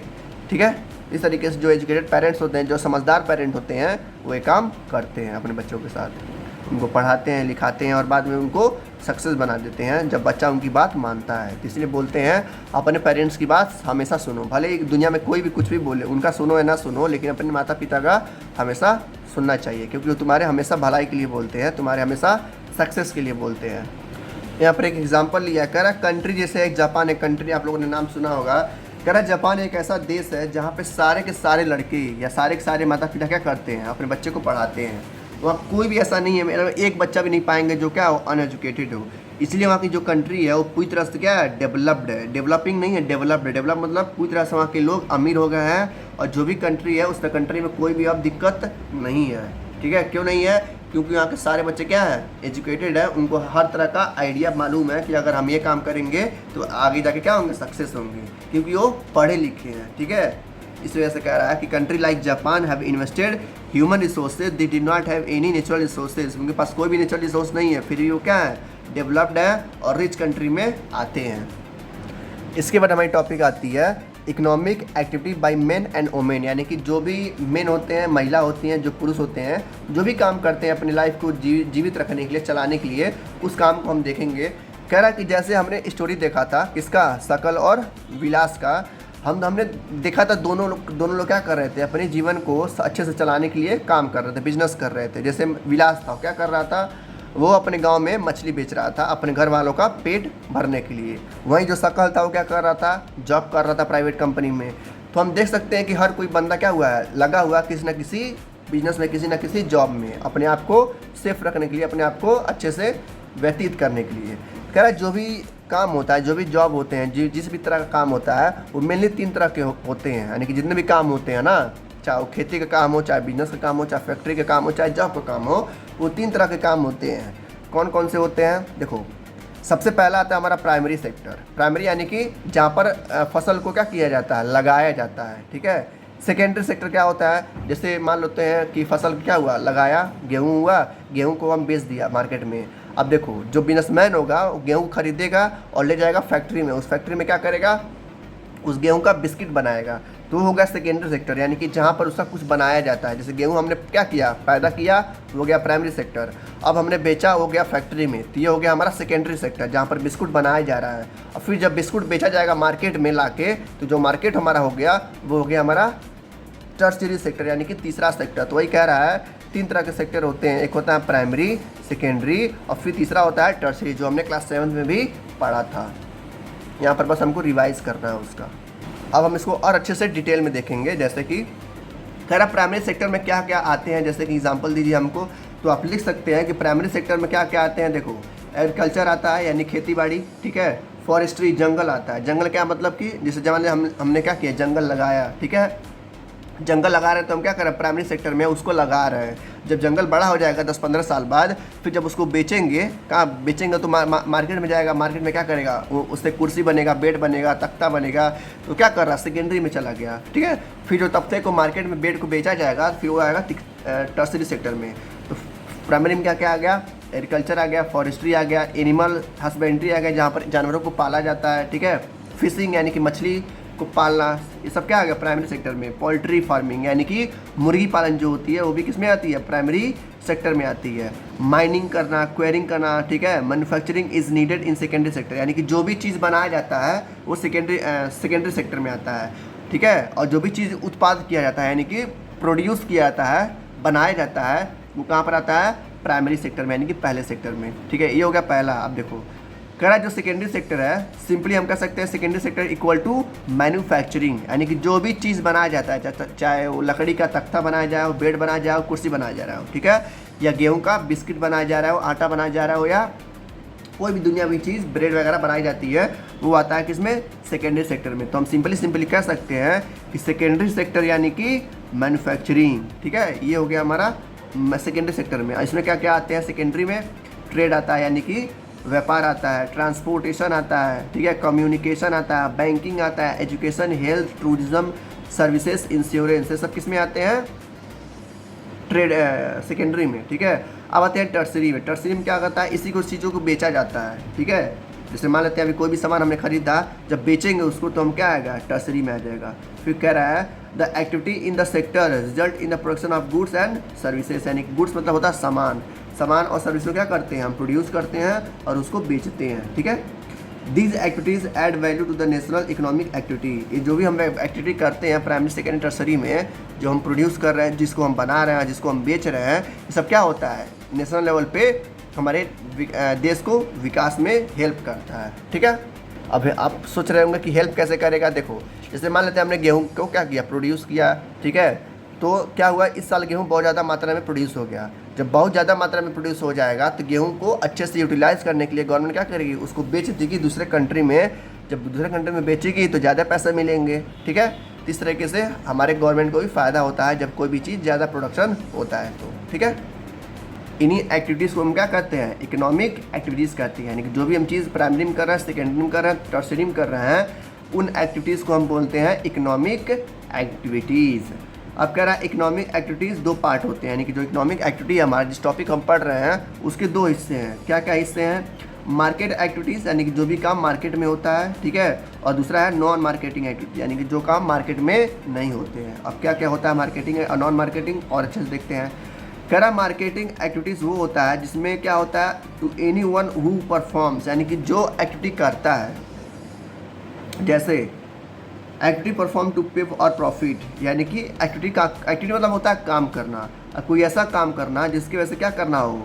ठीक है, इस तरीके से जो एजुकेटेड पेरेंट्स होते हैं, जो समझदार पेरेंट होते हैं, वो ये काम करते हैं अपने बच्चों के साथ, उनको पढ़ाते हैं, लिखाते हैं और बाद में उनको सक्सेस बना देते हैं जब बच्चा उनकी बात मानता है। तो इसलिए बोलते हैं अपने पेरेंट्स की बात हमेशा सुनो, भले ही दुनिया में कोई भी कुछ भी बोले, उनका सुनो या ना सुनो, लेकिन अपने माता पिता का हमेशा सुनना चाहिए, क्योंकि वो तुम्हारे हमेशा भलाई के लिए बोलते हैं, तुम्हारे हमेशा सक्सेस के लिए बोलते हैं। यहाँ पर एक एग्जांपल लिया, कह रहा कंट्री जैसे एक जापान, एक कंट्री आप लोगों ने नाम सुना होगा। कह रहा जापान एक ऐसा देश है जहाँ पे सारे के सारे लड़के या सारे के सारे माता पिता क्या करते हैं, अपने बच्चे को पढ़ाते हैं। वहाँ कोई भी ऐसा नहीं है, मेरा एक बच्चा भी नहीं पाएंगे जो क्या हो, अनएजुकेटेड हो। इसलिए वहाँ की जो कंट्री है वो पूरी तरह से क्या है, डेवलप्ड है। डेवलपिंग नहीं है, डेवलप्ड है। डेवलप मतलब पूरी तरह से वहाँ के लोग अमीर हो गए हैं और जो भी कंट्री है उस कंट्री में कोई भी अब दिक्कत नहीं है। ठीक है, क्यों नहीं है? क्योंकि यहाँ के सारे बच्चे क्या है, एजुकेटेड है, उनको हर तरह का आइडिया मालूम है कि अगर हम ये काम करेंगे तो आगे जाके क्या होंगे, सक्सेस होंगे, क्योंकि वो पढ़े लिखे हैं। ठीक है, इस वजह से कह रहा है कि country like Japan have invested human resources, they did not have any natural resources. उनके पास कोई भी नेचुरल रिसोर्स नहीं है, फिर भी वो क्या है, डेवलप्ड है और रिच कंट्री में आते हैं। इसके बाद हमारी टॉपिक आती है economic activity by main and women, यानी कि जो भी मेन होते हैं, महिला होती हैं, जो पुरुष होते हैं, जो भी काम करते हैं अपनी लाइफ को जीवित रखने के लिए, चलाने के लिए, उस काम को हम देखेंगे। कह रहा कि जैसे हमने स्टोरी देखा था किसका, शकल और विलास का, हमने देखा था दोनों लोग क्या कर रहे थे, अपने जीवन को अच्छे से चलाने के लिए काम कर रहे थे, बिजनेस कर रहे थे। जैसे विलास था, क्या कर रहा था, वो अपने गांव में मछली बेच रहा था अपने घर वालों का पेट भरने के लिए। वहीं जो शकल था वो क्या कर रहा था, जॉब कर रहा था प्राइवेट कंपनी में। तो हम देख सकते हैं कि हर कोई बंदा क्या हुआ है, लगा हुआ किसी न किसी बिजनेस में, किसी न किसी जॉब में, अपने आप को सेफ रखने के लिए, अपने आप को अच्छे से व्यतीत करने के लिए। कह रहा है जो भी काम होता है, जो भी जॉब होते हैं, जिस भी तरह का काम होता है वो मेनली 3 तरह के होते हैं। यानी कि जितने भी काम होते हैं ना, चाहे वो खेती का काम हो, चाहे बिजनेस का काम हो, चाहे फैक्ट्री का काम हो, चाहे जॉब का काम हो, वो 3 तरह के काम होते हैं। कौन कौन से होते हैं? देखो, सबसे पहला आता है हमारा प्राइमरी सेक्टर। प्राइमरी यानी कि जहाँ पर फसल को क्या किया जाता है, लगाया जाता है। ठीक है। सेकेंडरी सेक्टर क्या होता है, जैसे मान लेते हैं कि फसल क्या हुआ, लगाया, गेहूँ हुआ, गेहूँ को हम बेच दिया मार्केट में। अब देखो, जो बिजनेसमैन होगा वो गेहूँ खरीदेगा और ले जाएगा फैक्ट्री में, उस फैक्ट्री में क्या करेगा, उस गेहूं का बिस्किट बनाएगा। तो हो गया सेकेंडरी सेक्टर, यानी कि जहाँ पर उसका कुछ बनाया जाता है। जैसे गेहूं हमने क्या किया, पैदा किया, तो हो गया प्राइमरी सेक्टर। अब हमने बेचा, हो गया फैक्ट्री में, तो ये हो गया हमारा सेकेंडरी सेक्टर, जहाँ पर बिस्कुट बनाया जा रहा है। और फिर जब बिस्कुट बेचा जाएगा मार्केट में लाके, तो जो मार्केट हमारा हो गया वो हो गया हमारा टर्शियरी सेक्टर, यानी कि तीसरा सेक्टर। तो वही कह रहा है 3 तरह के सेक्टर होते हैं, एक होता है प्राइमरी, सेकेंडरी और फिर तीसरा होता है टर्शियरी, जो हमने क्लास 7 में भी पढ़ा था। यहाँ पर बस हमको रिवाइज करना है उसका। अब हम इसको और अच्छे से डिटेल में देखेंगे। जैसे कि खैर प्राइमरी सेक्टर में क्या क्या आते हैं, जैसे कि एग्जांपल दीजिए हमको, तो आप लिख सकते हैं कि प्राइमरी सेक्टर में क्या क्या आते हैं। देखो, एग्रीकल्चर आता है, यानी खेती बाड़ी, ठीक है। फॉरेस्ट्री, जंगल आता है। जंगल क्या मतलब कि जैसे जमाने हमने क्या किया, जंगल लगाया, ठीक है। जंगल लगा रहे हैं तो हम क्या कर रहे हैं, प्राइमरी सेक्टर में उसको लगा रहे हैं। जब जंगल बड़ा हो जाएगा 10-15 साल बाद, फिर जब उसको बेचेंगे, कहाँ बेचेंगे तो मार्केट में जाएगा। मार्केट में क्या करेगा वो, उससे कुर्सी बनेगा, बेड बनेगा, तख्ता बनेगा। तो क्या कर रहा, सेकेंडरी में चला गया, ठीक है। फिर जो तख्ते को मार्केट में बेड को बेचा जाएगा, फिर वो आएगा टर्सरी सेक्टर में। तो प्राइमरी में क्या क्या आ गया, एग्रीकल्चर आ गया, फॉरेस्ट्री आ गया, एनिमल हस्बेंड्री आ गया जहाँ पर जानवरों को पाला जाता है, ठीक है। फिशिंग यानी कि मछली को पालना, ये सब क्या आ गया प्राइमरी सेक्टर में। पोल्ट्री फार्मिंग यानी कि मुर्गी पालन जो होती है वो भी किस में आती है, प्राइमरी सेक्टर में आती है। माइनिंग करना, क्वेरिंग करना, ठीक है। Manufacturing is needed in secondary sector, यानी कि जो भी चीज़ बनाया जाता है वो सेकेंडरी सेक्टर में आता है, ठीक है। और जो भी चीज़ उत्पाद किया जाता है यानी कि प्रोड्यूस किया जाता है, बनाया जाता है, वो कहाँ पर आता है, प्राइमरी सेक्टर में, यानी कि पहले सेक्टर में, ठीक है। ये हो गया पहला। अब देखो कह रहा जो सेकेंडरी सेक्टर है, सिंपली हम कह सकते हैं secondary sector equal to manufacturing, यानी कि जो भी चीज़ बनाया जाता है, चाहे वो लकड़ी का तख्ता बनाया जाए, बेड बनाया जाए, कुर्सी बनाया जा रहा हो, ठीक है, या गेहूं का बिस्किट बनाया जा रहा हो, आटा बनाया जा रहा हो, या कोई भी दुनियावी चीज़ ब्रेड वगैरह बनाई जाती है, वो आता है किसमें, सेकेंडरी सेक्टर में। तो हम सिंपली कह सकते हैं कि सेकेंडरी सेक्टर यानी कि मैन्युफैक्चरिंग, ठीक है। ये हो गया हमारा सेकेंडरी सेक्टर में। इसमें क्या क्या आते हैं सेकेंडरी में, ट्रेड आता है यानी कि व्यापार आता है, ट्रांसपोर्टेशन आता है, ठीक है, कम्युनिकेशन आता है, बैंकिंग आता है, education, health, tourism, services, insurance, ये सब किस में आते हैं, ट्रेड सेकेंडरी में, ठीक है। अब आते हैं टर्सरी में। टर्सरी में क्या करता है, इसी को चीज़ों को बेचा जाता है, ठीक है। जैसे मान लेते हैं अभी कोई भी सामान हमने खरीदा, जब बेचेंगे उसको तो हम क्या आएगा, टर्सरी में आ जाएगा। फिर कह रहा है the activity in the sector result in the production of goods and services, यानी गुड्स मतलब होता है सामान, सामान और सर्विस को क्या करते हैं हम, प्रोड्यूस करते हैं और उसको बेचते हैं, ठीक है। These activities add value to the national economic activity, ये जो भी हम एक्टिविटी करते हैं प्राइमरी सेकेंडरी टर्सरी में, जो हम प्रोड्यूस कर रहे हैं, जिसको हम बना रहे हैं, जिसको हम बेच रहे हैं, ये सब क्या होता है, नेशनल लेवल पे हमारे देश को विकास में हेल्प करता है, ठीक है। अब आप सोच रहे होंगे कि हेल्प कैसे करेगा। देखो जैसे मान लेते हैं हमने गेहूँ को क्या किया, प्रोड्यूस किया, ठीक है। तो क्या हुआ, इस साल गेहूँ बहुत ज़्यादा मात्रा में प्रोड्यूस हो गया। जब बहुत ज़्यादा मात्रा में प्रोड्यूस हो जाएगा तो गेहूँ को अच्छे से यूटिलाइज़ करने के लिए गवर्नमेंट क्या करेगी, उसको बेच देगी दूसरे कंट्री में। जब दूसरे कंट्री में बेचेगी तो ज़्यादा पैसे मिलेंगे, ठीक है। इस तरीके से हमारे गवर्नमेंट को भी फ़ायदा होता है जब कोई भी चीज़ ज़्यादा प्रोडक्शन होता है तो, ठीक है। इन्हीं एक्टिविटीज़ को हम क्या कहते हैं, इकोनॉमिक एक्टिविटीज़ कहते हैं, यानी कि जो भी हम चीज़ प्राइमरी में कर रहे हैं, सेकेंडरी में कर रहे हैं, टर्सरी में कर रहे हैं, उन एक्टिविटीज़ को हम बोलते हैं इकोनॉमिक एक्टिविटीज़। अब कह रहा है इकोनॉमिक एक्टिविटीज़ दो पार्ट होते हैं, यानी कि जो इकोनॉमिक एक्टिविटी है हमारा जिस टॉपिक हम पढ़ रहे हैं उसके दो हिस्से हैं। क्या क्या हिस्से हैं, मार्केट एक्टिविटीज़ यानी कि जो भी काम मार्केट में होता है, ठीक है, और दूसरा है नॉन मार्केटिंग एक्टिविटी यानी कि जो काम मार्केट में नहीं होते हैं। अब क्या क्या होता है मार्केटिंग और नॉन मार्केटिंग, और अच्छे से देखते हैं। कह रहा मार्केटिंग एक्टिविटीज़ वो होता है जिसमें क्या होता है, to anyone who performs, यानी कि जो एक्टिविटी करता है, जैसे एक्टिविटी परफॉर्म टू पे और प्रॉफिट, यानी कि एक्टिविटी मतलब होता है काम करना, कोई ऐसा काम करना जिसकी वजह से क्या करना हो,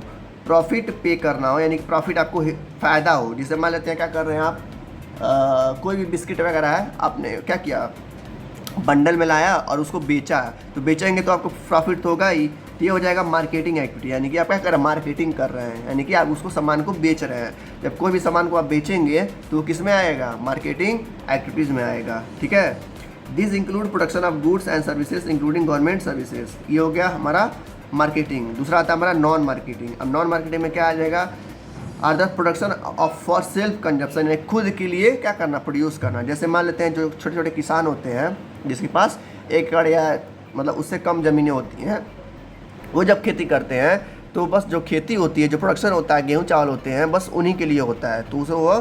प्रॉफिट पे करना हो, यानी कि प्रॉफिट आपको फ़ायदा हो। जैसे मान लेते हैं क्या कर रहे हैं आप, कोई भी बिस्किट वगैरह है, आपने क्या किया, बंडल में लाया और उसको बेचा, तो बेचेंगे तो आपको प्रॉफिट तो होगा ही। ये हो जाएगा मार्केटिंग एक्टिविटी, यानी कि आप क्या कर रहे हैं, मार्केटिंग कर रहे हैं, यानी कि आप उसको सामान को बेच रहे हैं। जब कोई भी सामान को आप बेचेंगे तो वो किस में आएगा, मार्केटिंग एक्टिविटीज़ में आएगा, ठीक है। This include production of goods and services including government services, ये हो गया हमारा मार्केटिंग। दूसरा आता है हमारा नॉन मार्केटिंग। अब नॉन मार्केटिंग में क्या आ जाएगा, are the production of for self consumption, यानी खुद के लिए क्या करना, प्रोड्यूस करना। जैसे मान लेते हैं जो छोटे छोटे किसान होते हैं जिसके पास 1 एकड़ या मतलब उससे कम ज़मीनें होती हैं, वो जब खेती करते हैं तो बस जो खेती होती है, जो प्रोडक्शन होता है, गेहूँ चावल होते हैं, बस उन्हीं के लिए होता है, तो उसे वो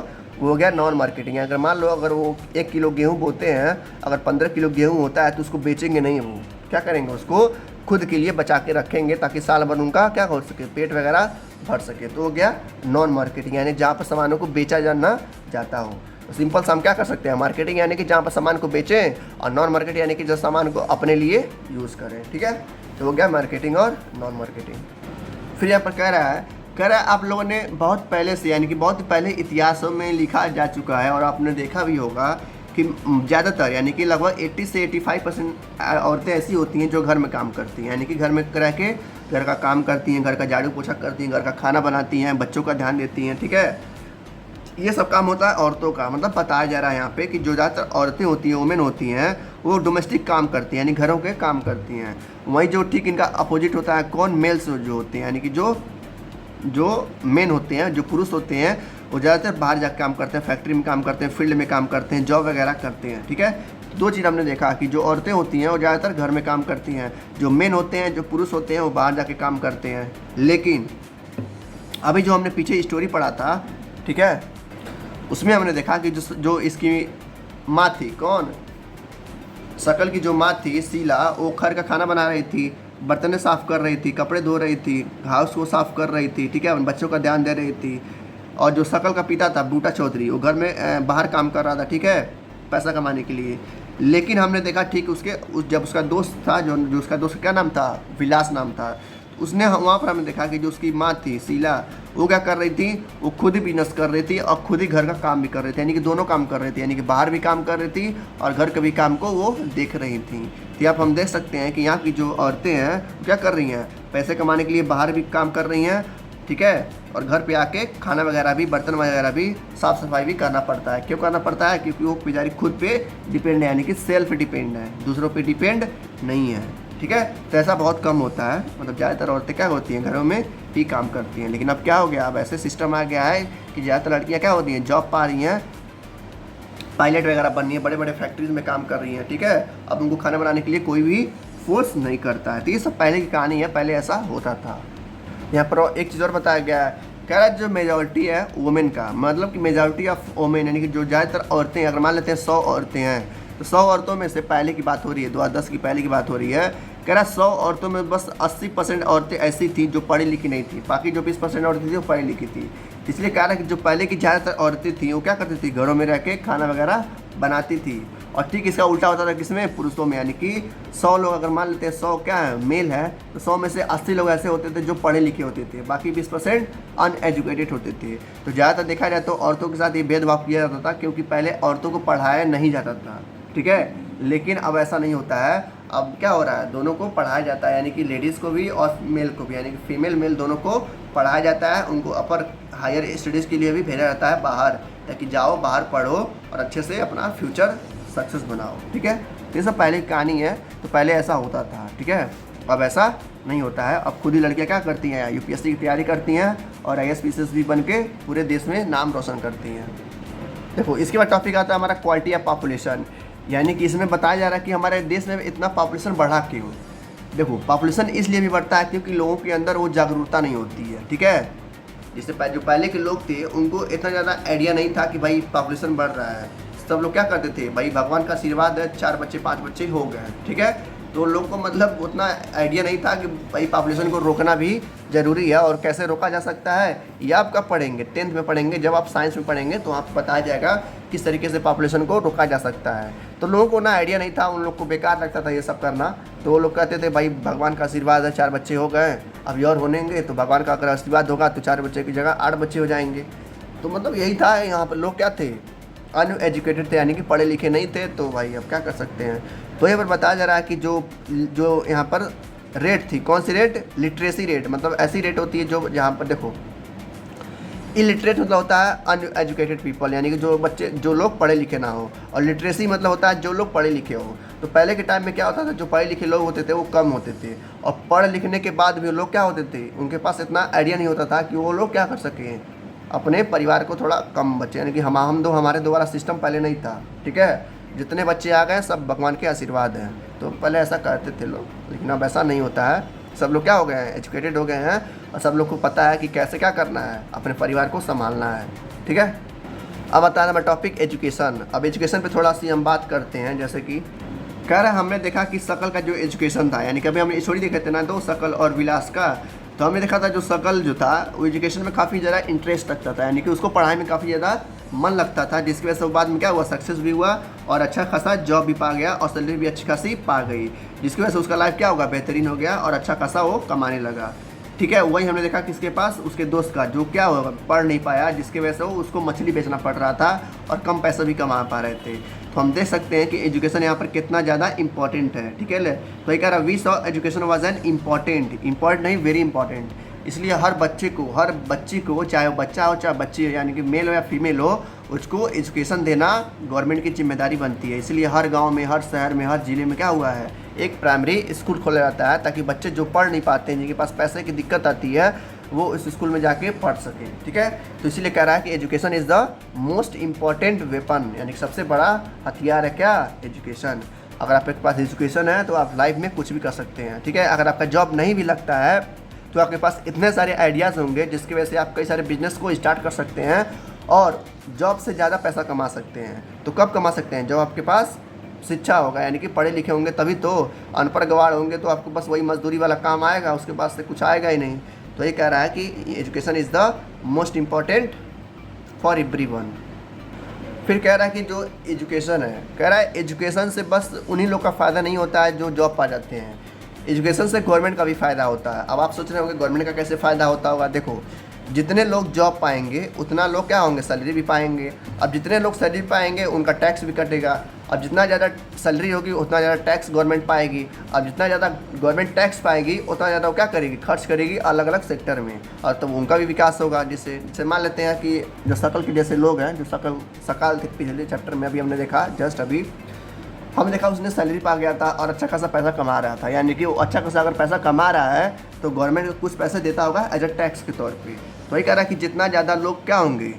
हो गया नॉन मार्केटिंग। अगर मान लो अगर वो 1 किलो गेहूँ बोते हैं, अगर 15 किलो गेहूँ होता है तो उसको बेचेंगे नहीं, वो क्या करेंगे, उसको खुद के लिए बचा के रखेंगे ताकि साल भर उनका क्या हो सके, पेट वगैरह भर सके। तो हो गया नॉन मार्केटिंग, यानी जहाँ पर सामानों को बेचा जाना जाता हो। तो सिंपल से हम क्या कर सकते हैं, मार्केटिंग यानी कि जहाँ पर सामान को बेचें, और नॉन मार्केटिंग यानी कि जो सामान को अपने लिए यूज़ करें, ठीक है। तो हो गया मार्केटिंग और नॉन मार्केटिंग। फिर यहाँ पर कह रहा है आप लोगों ने बहुत पहले से, यानी कि बहुत पहले इतिहासों में लिखा जा चुका है और आपने देखा भी होगा कि ज़्यादातर यानी कि लगभग 80 से 85% औरतें ऐसी होती हैं जो घर में काम करती हैं, यानी कि घर में रह के घर का काम करती हैं, घर का झाड़ू पोछा करती हैं, घर का खाना बनाती हैं, बच्चों का ध्यान देती हैं, ठीक है। ये सब काम होता है औरतों का। मतलब बताया जा रहा है यहाँ पे कि जो ज़्यादातर औरतें होती हैं, वुमेन होती हैं, वो डोमेस्टिक काम करती हैं, यानी घरों के काम करती हैं। वहीं जो ठीक इनका अपोजिट होता है कौन, मेल्स जो होते हैं, यानी कि जो मेन होते हैं, जो पुरुष होते हैं, वो ज़्यादातर बाहर जाकर काम करते हैं, फैक्ट्री में काम करते हैं, फील्ड में काम करते हैं, जॉब वगैरह करते हैं। ठीक है, दो चीज़ हमने देखा कि जो औरतें होती हैं वो ज़्यादातर घर में काम करती हैं, जो मेन होते हैं, जो पुरुष होते हैं, वो बाहर जाके काम करते हैं। लेकिन अभी जो हमने पीछे स्टोरी पढ़ा था, ठीक है, उसमें हमने देखा कि जो इसकी माँ थी, कौन, शकल की जो माँ थी शीला, वो घर का खाना बना रही थी, बर्तन साफ़ कर रही थी, कपड़े धो रही थी, हाउस को साफ़ कर रही थी, ठीक है, बच्चों का ध्यान दे रही थी। और जो शकल का पिता था बूटा चौधरी, वो घर में बाहर काम कर रहा था, ठीक है, पैसा कमाने के लिए। लेकिन हमने देखा ठीक जब उसका दोस्त था, जो उसका दोस्त क्या नाम था, विलास नाम था, उसने वहाँ पर हमने देखा कि जो उसकी माँ थी शीला, वो क्या कर रही थी, वो खुद ही बिजनेस कर रही थी और खुद ही घर का काम भी कर रही थी, यानी कि दोनों काम कर रही थी, यानी कि बाहर भी काम कर रही थी और घर के भी काम को वो देख रही थी। तो आप हम देख सकते हैं कि यहाँ की जो औरतें हैं वो क्या कर रही हैं, पैसे कमाने के लिए बाहर भी काम कर रही हैं, ठीक है, और घर पे आके खाना वगैरह भी, बर्तन वगैरह भी, साफ़ सफाई भी करना पड़ता है। क्यों करना पड़ता है, क्योंकि वो बेचारी खुद पे डिपेंड है, यानी कि सेल्फ डिपेंड है, दूसरों पे डिपेंड नहीं है। ठीक है, तो ऐसा बहुत कम होता है। मतलब ज़्यादातर औरतें क्या होती हैं, घरों में ही काम करती हैं। लेकिन अब क्या हो गया, अब ऐसे सिस्टम आ गया है कि ज़्यादातर लड़कियाँ क्या होती हैं, जॉब पा रही हैं, पायलट वगैरह बन रही है, बड़े बड़े फैक्ट्रीज में काम कर रही हैं। ठीक है, अब उनको खाना बनाने के लिए कोई भी फोर्स नहीं करता है। तो ये सब पहले की कहानी है, पहले ऐसा होता था। यहाँ पर एक चीज़ और बताया गया है, कह रहा है जो मेजॉरिटी है वुमेन का, मतलब कि मेजॉरिटी ऑफ वुमेन, यानी कि जो ज़्यादातर औरतें, अगर मान लेते हैं 100 औरतें हैं, तो 100 औरतों में से पहले की बात हो रही है, 2010 की पहले की बात हो रही है, कह रहा 100 औरतों में बस 80% औरतें ऐसी थी जो पढ़ी लिखी नहीं थी, बाकी जो 20% औरतें थी वो पढ़ी लिखी थी। इसलिए कह रहा है कि जो पहले की ज़्यादातर औरतें थी वो क्या करती थी, घरों में रह के खाना वगैरह बनाती थी। और ठीक इसका उल्टा होता था किसमें, पुरुषों में, यानी कि 100 लोग अगर मान लेते हैं 100 क्या है मेल है, तो 100 में से 80 लोग ऐसे होते थे जो पढ़े लिखे होते थे, बाकी 20% अनएजुकेटेड होते थे। तो ज़्यादातर देखा जाए तो औरतों के साथ ये भेदभाव किया जाता था, क्योंकि पहले औरतों को पढ़ाया नहीं जाता था। ठीक है, लेकिन अब ऐसा नहीं होता है। अब क्या हो रहा है, दोनों को पढ़ाया जाता है, यानी कि लेडीज़ को भी और मेल को भी, यानी कि फीमेल मेल दोनों को पढ़ाया जाता है। उनको अपर हायर स्टडीज़ के लिए भी भेजा जाता है बाहर, ताकि जाओ बाहर पढ़ो और अच्छे से अपना फ्यूचर सक्सेस बनाओ। ठीक है, ये सब पहले की कहानी है। तो पहले ऐसा होता था, ठीक है, अब ऐसा नहीं होता है। अब खुद ही लड़कियाँ क्या करती हैं, यूपीएससी की तैयारी करती हैं और IAS PCS भी बन के पूरे देश में नाम रोशन करती हैं। देखो, इसके बाद टॉपिक आता है हमारा क्वालिटी ऑफ पॉपुलेशन, यानी कि इसमें बताया जा रहा है कि हमारे देश में इतना पॉपुलेशन बढ़ा क्यों। देखो, पॉपुलेशन इसलिए भी बढ़ता है क्योंकि लोगों के अंदर वो जागरूकता नहीं होती है। ठीक है, जिससे जो पहले के लोग थे उनको इतना ज़्यादा आइडिया नहीं था कि भाई पॉपुलेशन बढ़ रहा है। सब लोग क्या करते थे, भाई भगवान का आशीर्वाद है, 4 बच्चे 5 बच्चे हो गए। ठीक है, तो लोग को मतलब उतना आइडिया नहीं था कि भाई पॉपुलेशन को रोकना भी ज़रूरी है और कैसे रोका जा सकता है। ये आप कब पढ़ेंगे, 10th में पढ़ेंगे। जब आप साइंस में पढ़ेंगे तो आपको बताया जाएगा किस तरीके से पॉपुलेशन को रोका जा सकता है। तो लोगों को ना आइडिया नहीं था, उन लोग को बेकार लगता था ये सब करना। तो वो लोग कहते थे भाई भगवान का आशीर्वाद है, 4 बच्चे हो गए, अब और होनेंगे, तो भगवान का अगर आशीर्वाद होगा तो 4 बच्चे की जगह 8 बच्चे हो जाएंगे। तो मतलब यही था। यहाँ पर लोग क्या थे, अनएजुकेटेड थे, यानी कि पढ़े लिखे नहीं थे। तो भाई अब क्या कर सकते हैं। तो यहाँ पर बताया जा रहा है कि जो यहाँ पर रेट थी, कौन सी रेट, लिटरेसी रेट, मतलब ऐसी रेट होती है जो जहाँ पर देखो, इलिटरेट मतलब होता है अनएजुकेटेड पीपल, यानी कि जो लोग पढ़े लिखे ना हो, और लिटरेसी मतलब होता है जो लोग पढ़े लिखे हो। तो पहले के टाइम में क्या होता था, जो पढ़े लिखे लोग होते थे वो कम होते थे, और पढ़ लिखने के बाद भी लोग क्या होते थे, उनके पास इतना आइडिया नहीं होता था कि वो लोग क्या कर सकें, अपने परिवार को थोड़ा कम बच्चे, यानी कि हमारे दो वाला सिस्टम पहले नहीं था। ठीक है, जितने बच्चे आ गए सब भगवान के आशीर्वाद हैं। तो पहले ऐसा करते थे लोग, लेकिन अब ऐसा नहीं होता है। सब लोग क्या हो गए हैं, एजुकेटेड हो गए हैं, और सब लोग को पता है कि कैसे क्या करना है, अपने परिवार को संभालना है। ठीक है, अब आता है हमारा टॉपिक एजुकेशन। अब एजुकेशन पे थोड़ा सी हम बात करते हैं। जैसे कि कह रहे हमने देखा कि शकल का जो एजुकेशन था, यानी कि अभी हमने स्टोरी देखे थे ना, तो शकल और विलास का, तो हमने देखा था जो शकल जो था वो एजुकेशन में काफ़ी ज़्यादा इंटरेस्ट रखता था, यानी कि उसको पढ़ाई में काफ़ी ज़्यादा मन लगता था, जिसकी वजह से वो बाद में क्या हुआ, सक्सेस भी हुआ और अच्छा खासा जॉब भी पा गया और सैलरी भी अच्छी खासी पा गई, जिसकी वजह से उसका लाइफ क्या होगा, बेहतरीन हो गया और अच्छा खासा वो कमाने लगा। ठीक है, वही हमने देखा किसके पास, उसके दोस्त का, जो क्या हुआ, पढ़ नहीं पाया, जिसकी वजह से वो उसको मछली बेचना पड़ रहा था और कम पैसा भी कमा पा रहे थे। तो हम देख सकते हैं कि एजुकेशन यहाँ पर कितना ज़्यादा इंपॉर्टेंट है। ठीक है, तो ये कह रहा we saw education was an important नहीं वेरी इंपॉर्टेंट, इसलिए हर बच्चे को, हर बच्ची को, चाहे वो बच्चा हो चाहे बच्ची हो, यानी कि मेल हो या फीमेल हो, उसको एजुकेशन देना गवर्नमेंट की जिम्मेदारी बनती है। इसलिए हर गांव में, हर शहर में, हर ज़िले में क्या हुआ है, एक प्राइमरी स्कूल खोला जाता है, ताकि बच्चे जो पढ़ नहीं पाते हैं, जिनके पास पैसे की दिक्कत आती है, वो उस स्कूल में जाके पढ़ सकें। ठीक है, तो इसीलिए कह रहा है कि education is the most important weapon, यानी कि सबसे बड़ा हथियार है क्या, एजुकेशन। अगर आपके पास एजुकेशन है तो आप लाइफ में कुछ भी कर सकते हैं। ठीक है, अगर आपका जॉब नहीं भी लगता है तो आपके पास इतने सारे आइडियाज़ होंगे जिसकी वजह से आप कई सारे बिजनेस को स्टार्ट कर सकते हैं और जॉब से ज़्यादा पैसा कमा सकते हैं। तो कब कमा सकते हैं, जब आपके पास शिक्षा होगा, यानी कि पढ़े लिखे होंगे तभी तो। अनपढ़ गवार होंगे तो आपको बस वही मजदूरी वाला काम आएगा, उसके पास से कुछ आएगा ही नहीं। तो ये कह रहा है कि education is the most important for everyone. फिर कह रहा है कि जो एजुकेशन है, कह रहा है एजुकेशन से बस उन्हीं लोग का फ़ायदा नहीं होता है जो जॉब पा जाते हैं, एजुकेशन से गवर्नमेंट का भी फ़ायदा होता है। अब आप सोच रहे होंगे गवर्नमेंट का कैसे फ़ायदा होता होगा। देखो, जितने लोग जॉब पाएंगे उतना लोग क्या होंगे, सैलरी भी पाएंगे। अब जितने लोग सैलरी पाएंगे उनका टैक्स भी कटेगा। अब जितना ज़्यादा सैलरी होगी उतना ज़्यादा टैक्स गवर्नमेंट पाएगी। अब जितना ज़्यादा गवर्नमेंट टैक्स पाएगी उतना ज़्यादा वो क्या करेगी, खर्च करेगी अलग अलग सेक्टर में, और तब उनका भी विकास होगा। जैसे मान लेते हैं कि जो शकल के जैसे लोग हैं, जो सकाल थे पिछले चैप्टर में अभी हमने देखा, जस्ट अभी हमने देखा उसने सैलरी पा गया था और अच्छा खासा पैसा कमा रहा था, यानी कि वो अच्छा खासा अगर पैसा कमा रहा है तो गवर्नमेंट को कुछ पैसे देता होगा एज अ टैक्स के तौर पे। तो वही कह रहा है कि जितना ज़्यादा लोग क्या होंगे,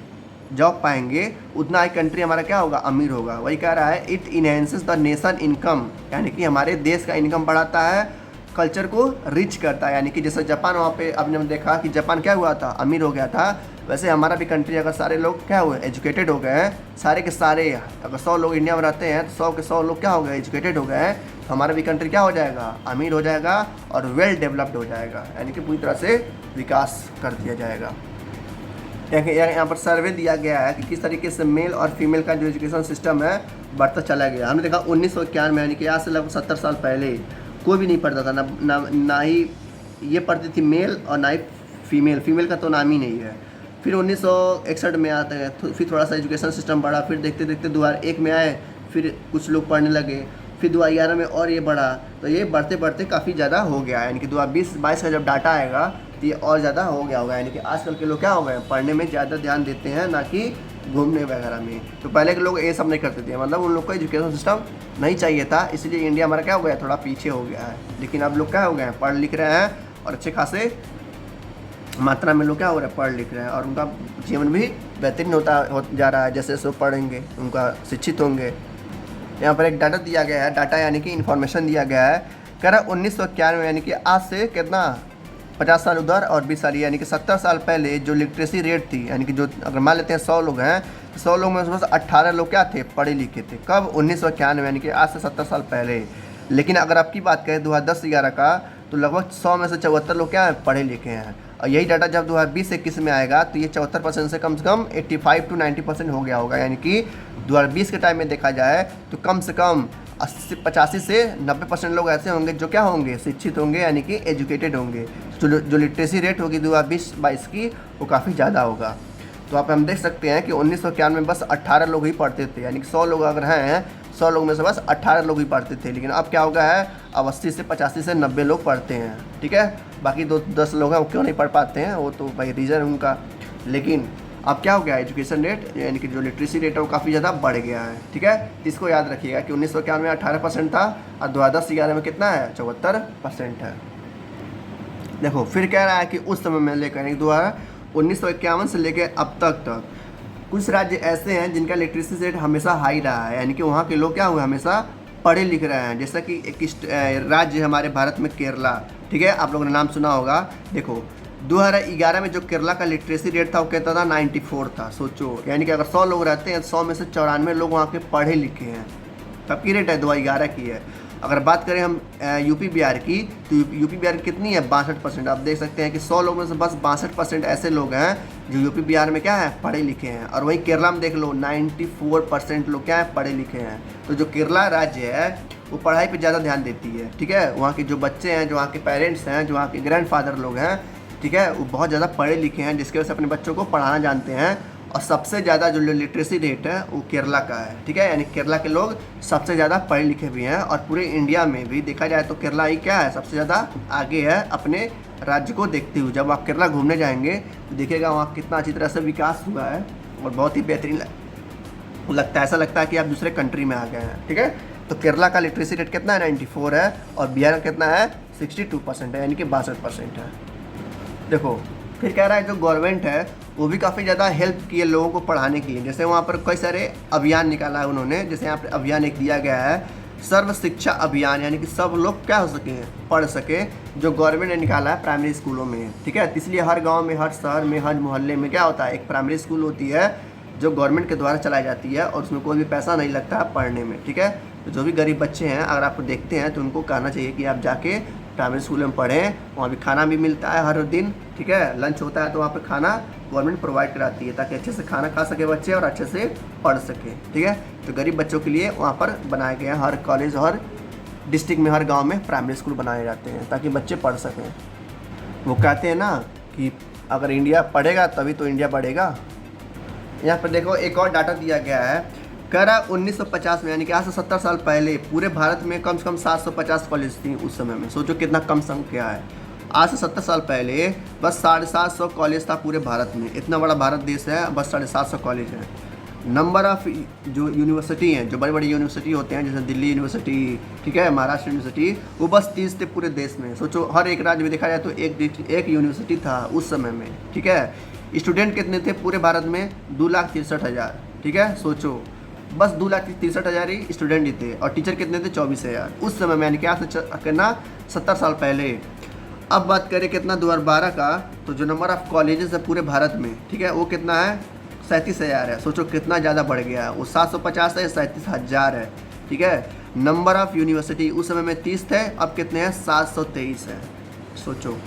जॉब पाएंगे, उतना ही कंट्री हमारा क्या होगा, अमीर होगा। वही कह रहा है it enhances the nation income, यानी कि हमारे देश का इनकम बढ़ाता है, कल्चर को रिच करता है। यानी कि जैसे जापान, वहाँ पे आपने देखा कि जापान क्या हुआ था, अमीर हो गया था, वैसे हमारा भी कंट्री अगर सारे लोग क्या हुए, एजुकेटेड हो गए हैं, सारे के सारे, अगर 100 लोग इंडिया में रहते हैं तो 100 के 100 लोग क्या हो गए, एजुकेटेड हो गए हैं, तो हमारा भी कंट्री क्या हो जाएगा, अमीर हो जाएगा और वेल डेवलप्ड हो जाएगा, यानी कि पूरी तरह से विकास कर दिया जाएगा। यहाँ पर सर्वे दिया गया है कि किस तरीके से मेल और फीमेल का जो एजुकेशन सिस्टम है बढ़ता चला गया। हमने देखा 1991 में, यानी कि आज से लगभग 70 साल पहले कोई भी नहीं पढ़ता था, ना ही ये पढ़ती थी मेल और ना ही फीमेल का तो नाम ही नहीं है। फिर 1961 में आता है, फिर थोड़ा सा एजुकेशन सिस्टम बढ़ा, फिर देखते देखते 2001 में आए, फिर कुछ लोग पढ़ने लगे, फिर 2011 में और ये बढ़ा, तो ये बढ़ते बढ़ते काफ़ी ज़्यादा हो गया। यानी कि 2020-22 का जब डाटा आएगा तो ये और ज़्यादा हो गया होगा। यानी कि आजकल के लोग क्या हो गए, पढ़ने में ज़्यादा ध्यान देते हैं, ना कि घूमने वगैरह में। तो पहले के लोग ये सब नहीं करते थे, मतलब उन लोग को एजुकेशन सिस्टम नहीं चाहिए था, इसलिए इंडिया हमारा क्या हो गया, थोड़ा पीछे हो गया है। लेकिन अब लोग क्या हो गए हैं, पढ़ लिख रहे हैं और अच्छे खासे मात्रा में लोग क्या हो रहे हैं, पढ़ लिख रहे हैं, और उनका जीवन भी बेहतरीन हो जा रहा है। जैसे जैसे पढ़ेंगे उनका शिक्षित होंगे। यहाँ पर एक डाटा दिया गया है, डाटा यानी कि इन्फॉर्मेशन दिया गया है, कह रहा 1991 में, यानी कि आज से कितना 50 साल उधर और 20 साल, यानी कि 70 साल पहले जो लिटरेसी रेट थी, यानी कि जो अगर मान लेते हैं 100 लोग हैं, 100 लोग में बस 18 लोग क्या थे, पढ़े लिखे थे। कब, 1991 में, यानी कि आज से 70 साल पहले। लेकिन अगर आपकी बात करें 2010-11 का, तो लगभग 100 में से 74 लोग क्या हैं, पढ़े लिखे हैं। और यही डाटा जब 2020-21 में आएगा तो ये 74% से कम 85 to 90% हो गया होगा। यानी कि 2020 के टाइम में देखा जाए तो कम से कम 85 से 90% लोग ऐसे होंगे जो क्या होंगे, शिक्षित होंगे, यानी कि एजुकेटेड होंगे। जो लिटरेसी रेट होगी 2020-22 की, वो काफ़ी ज़्यादा होगा। तो आप हम देख सकते हैं कि 1991 में बस 18 लोग ही पढ़ते थे, यानी कि 100 लोग अगर हैं, 100 लोग में से बस 18 लोग ही पढ़ते थे। लेकिन अब क्या हो गया है, अब 80 से 85 से 90 लोग पढ़ते हैं। ठीक है, बाकी 10 लोग हैं वो क्यों नहीं पढ़ पाते हैं, वो तो भाई रीज़न है उनका। लेकिन अब क्या हो गया, एजुकेशन रेट यानी कि जो लिटरेसी रेट है वो काफ़ी ज़्यादा बढ़ गया है। ठीक है, इसको याद रखिएगा कि 1991 में 18% था और 2010-11 में कितना है, 74% है। देखो फिर कह रहा है कि उस समय में लेकर 1951 से लेकर अब तक कुछ राज्य ऐसे हैं जिनका लिटरेसी रेट हमेशा हाई रहा है, यानी कि वहाँ के लोग क्या हुए, हमेशा पढ़े लिख रहे हैं। जैसा कि एक राज्य हमारे भारत में केरला, ठीक है, आप लोगों ने नाम सुना होगा। देखो 2011 में जो केरला का लिटरेसी रेट था वो कहता था 94 था। सोचो, यानी कि अगर 100 लोग रहते हैं, 100 में से 94 लोग वहाँ के पढ़े लिखे हैं। तब की रेट है 2011 की है। अगर बात करें हम यूपी बिहार की, तो यूपी बिहार की कितनी है, 62%। आप देख सकते हैं कि 100 लोगों में से बस 62% ऐसे लोग हैं जो यूपी बिहार में क्या है, पढ़े लिखे हैं। और वहीं केरला में देख लो 94% लोग क्या है, पढ़े लिखे हैं। तो जो केरला राज्य है वो पढ़ाई पे ज़्यादा ध्यान देती है। ठीक है, वहाँ के जो बच्चे हैं, जो वहाँ के पेरेंट्स हैं, जो वहाँ के ग्रैंडफादर लोग हैं, ठीक है, वो बहुत ज़्यादा पढ़े लिखे हैं, जिसकी वजह से अपने बच्चों को पढ़ाना जानते हैं और सबसे ज़्यादा जो लिटरेसी रेट है वो केरला का है, ठीक है। यानी केरला के लोग सबसे ज़्यादा पढ़े लिखे भी हैं, और पूरे इंडिया में भी देखा जाए तो केरला ही क्या है, सबसे ज़्यादा आगे है अपने राज्य को देखते हुए। जब आप केरला घूमने जाएंगे तो देखिएगा वहाँ कितना अच्छी तरह से विकास हुआ है और बहुत ही बेहतरीन लगता है, ऐसा लगता है कि आप दूसरे कंट्री में आ गए हैं, ठीक है। तो केरला का लिटरेसी रेट कितना है, 94 है, और बिहार का कितना है, 62% है, यानी कि 62% है। देखो फिर कह रहा है जो गवर्नमेंट है वो भी काफ़ी ज़्यादा हेल्प की है लोगों को पढ़ाने के लिए। जैसे वहाँ पर कई सारे अभियान निकाला है उन्होंने, जैसे यहाँ पर अभियान एक दिया गया है सर्व शिक्षा अभियान, यानी कि सब लोग क्या हो सके, पढ़ सके, जो गवर्नमेंट ने निकाला है प्राइमरी स्कूलों में, ठीक है। इसलिए हर गांव में, हर शहर में, हर मोहल्ले में क्या होता है, एक प्राइमरी स्कूल होती है जो गवर्नमेंट के द्वारा चलाई जाती है, और उसमें कोई भी पैसा नहीं लगता है पढ़ने में, ठीक है। तो जो भी गरीब बच्चे हैं अगर आप देखते हैं तो उनको कहना चाहिए कि आप जाके प्राइमरी स्कूल में पढ़ें, वहाँ भी खाना भी मिलता है हर दिन, ठीक है। लंच होता है तो वहाँ पर खाना गवर्नमेंट प्रोवाइड कराती है ताकि अच्छे से खाना खा सके बच्चे और अच्छे से पढ़ सके, ठीक है। तो गरीब बच्चों के लिए वहाँ पर बनाए गए हैं, हर कॉलेज, हर डिस्ट्रिक्ट में, हर गांव में प्राइमरी स्कूल बनाए जाते हैं ताकि बच्चे पढ़ सकें। वो कहते हैं ना कि अगर इंडिया पढ़ेगा तभी तो इंडिया बढ़ेगा। यहाँ पर देखो एक और डाटा दिया गया है, कह रहा 1950 में, यानी कि आज से 70 साल पहले पूरे भारत में कम से कम 750 कॉलेज थी उस समय में। सोचो कितना कम संख्या है। आज से 70 साल पहले बस 750 कॉलेज था पूरे भारत में। इतना बड़ा भारत देश है, बस 750 कॉलेज है। नंबर ऑफ जो यूनिवर्सिटी हैं, जो बड़ी बड़ी यूनिवर्सिटी होते हैं, जैसे दिल्ली यूनिवर्सिटी, ठीक है, महाराष्ट्र यूनिवर्सिटी, वो बस 30 थे पूरे देश में। सोचो हर एक राज्य में देखा जाए तो एक यूनिवर्सिटी था उस समय में, ठीक है। स्टूडेंट कितने थे पूरे भारत में, 2,63,000, ठीक है। सोचो बस 2,63,000 ही स्टूडेंट ही थे, और टीचर कितने थे, 24,000 उस समय में, यानी क्या करना 70 साल पहले। अब बात करें कितना 2012 का, तो जो नंबर ऑफ़ कॉलेजेस है पूरे भारत में, ठीक है, वो कितना है, 37,000 है। सोचो कितना ज़्यादा बढ़ गया है, वो 750 है, 37,000 है, ठीक है। नंबर ऑफ़ यूनिवर्सिटी उस समय में 30 थे, अब कितने हैं, 723 है। सोचो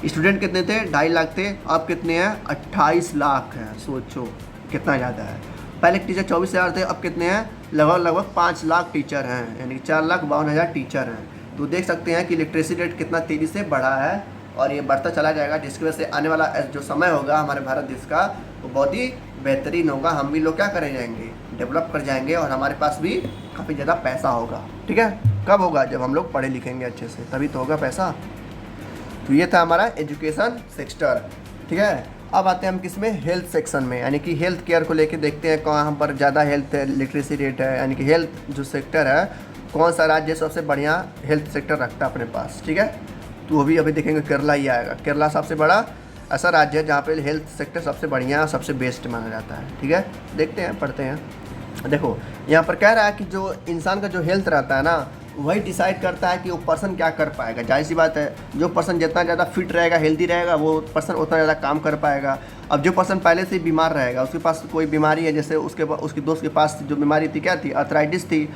स्टूडेंट कितने थे, 2.5 लाख थे, अब कितने हैं, 28 लाख हैं। सोचो कितना ज़्यादा है। पहले टीचर 24,000 थे, अब कितने हैं, लगभग 5 लाख टीचर हैं, यानी 4,52,000 टीचर हैं। तो देख सकते हैं कि लिटरेसी रेट कितना तेज़ी से बढ़ा है, और ये बढ़ता चला जाएगा, जिसकी वजह से आने वाला जो समय होगा हमारे भारत देश का वो बहुत ही बेहतरीन होगा। हम भी लोग क्या करे जाएंगे, डेवलप कर जाएंगे, और हमारे पास भी काफ़ी ज़्यादा पैसा होगा, ठीक है। कब होगा, जब हम लोग पढ़े लिखेंगे अच्छे से, तभी तो होगा पैसा। तो ये था हमारा एजुकेशन सेक्टर, ठीक है। अब आते हैं हम किस में, हेल्थ सेक्शन में, यानी कि हेल्थ केयर को लेके देखते हैं कहाँ पर ज़्यादा हेल्थ लिटरेसी रेट है, यानी कि हेल्थ जो सेक्टर है, कौन सा राज्य सबसे बढ़िया हेल्थ सेक्टर रखता है अपने पास, ठीक है। तो वो भी अभी देखेंगे केरला ही आएगा। केरला सबसे बड़ा ऐसा राज्य है जहाँ पे हेल्थ सेक्टर सबसे बढ़िया और सबसे बेस्ट माना जाता है, ठीक है। देखते हैं, पढ़ते हैं। देखो यहाँ पर कह रहा है कि जो इंसान का जो हेल्थ रहता है ना, वही डिसाइड करता है कि वो पर्सन क्या कर पाएगा। जाहिर सी बात है, जो पर्सन जितना ज़्यादा फिट रहेगा, हेल्दी रहेगा, वो पर्सन उतना ज़्यादा काम कर पाएगा। अब जो पर्सन पहले से बीमार रहेगा, उसके पास कोई बीमारी है, जैसे उसके दोस्त के पास जो बीमारी थी, क्या थी, अर्थराइटिस थी।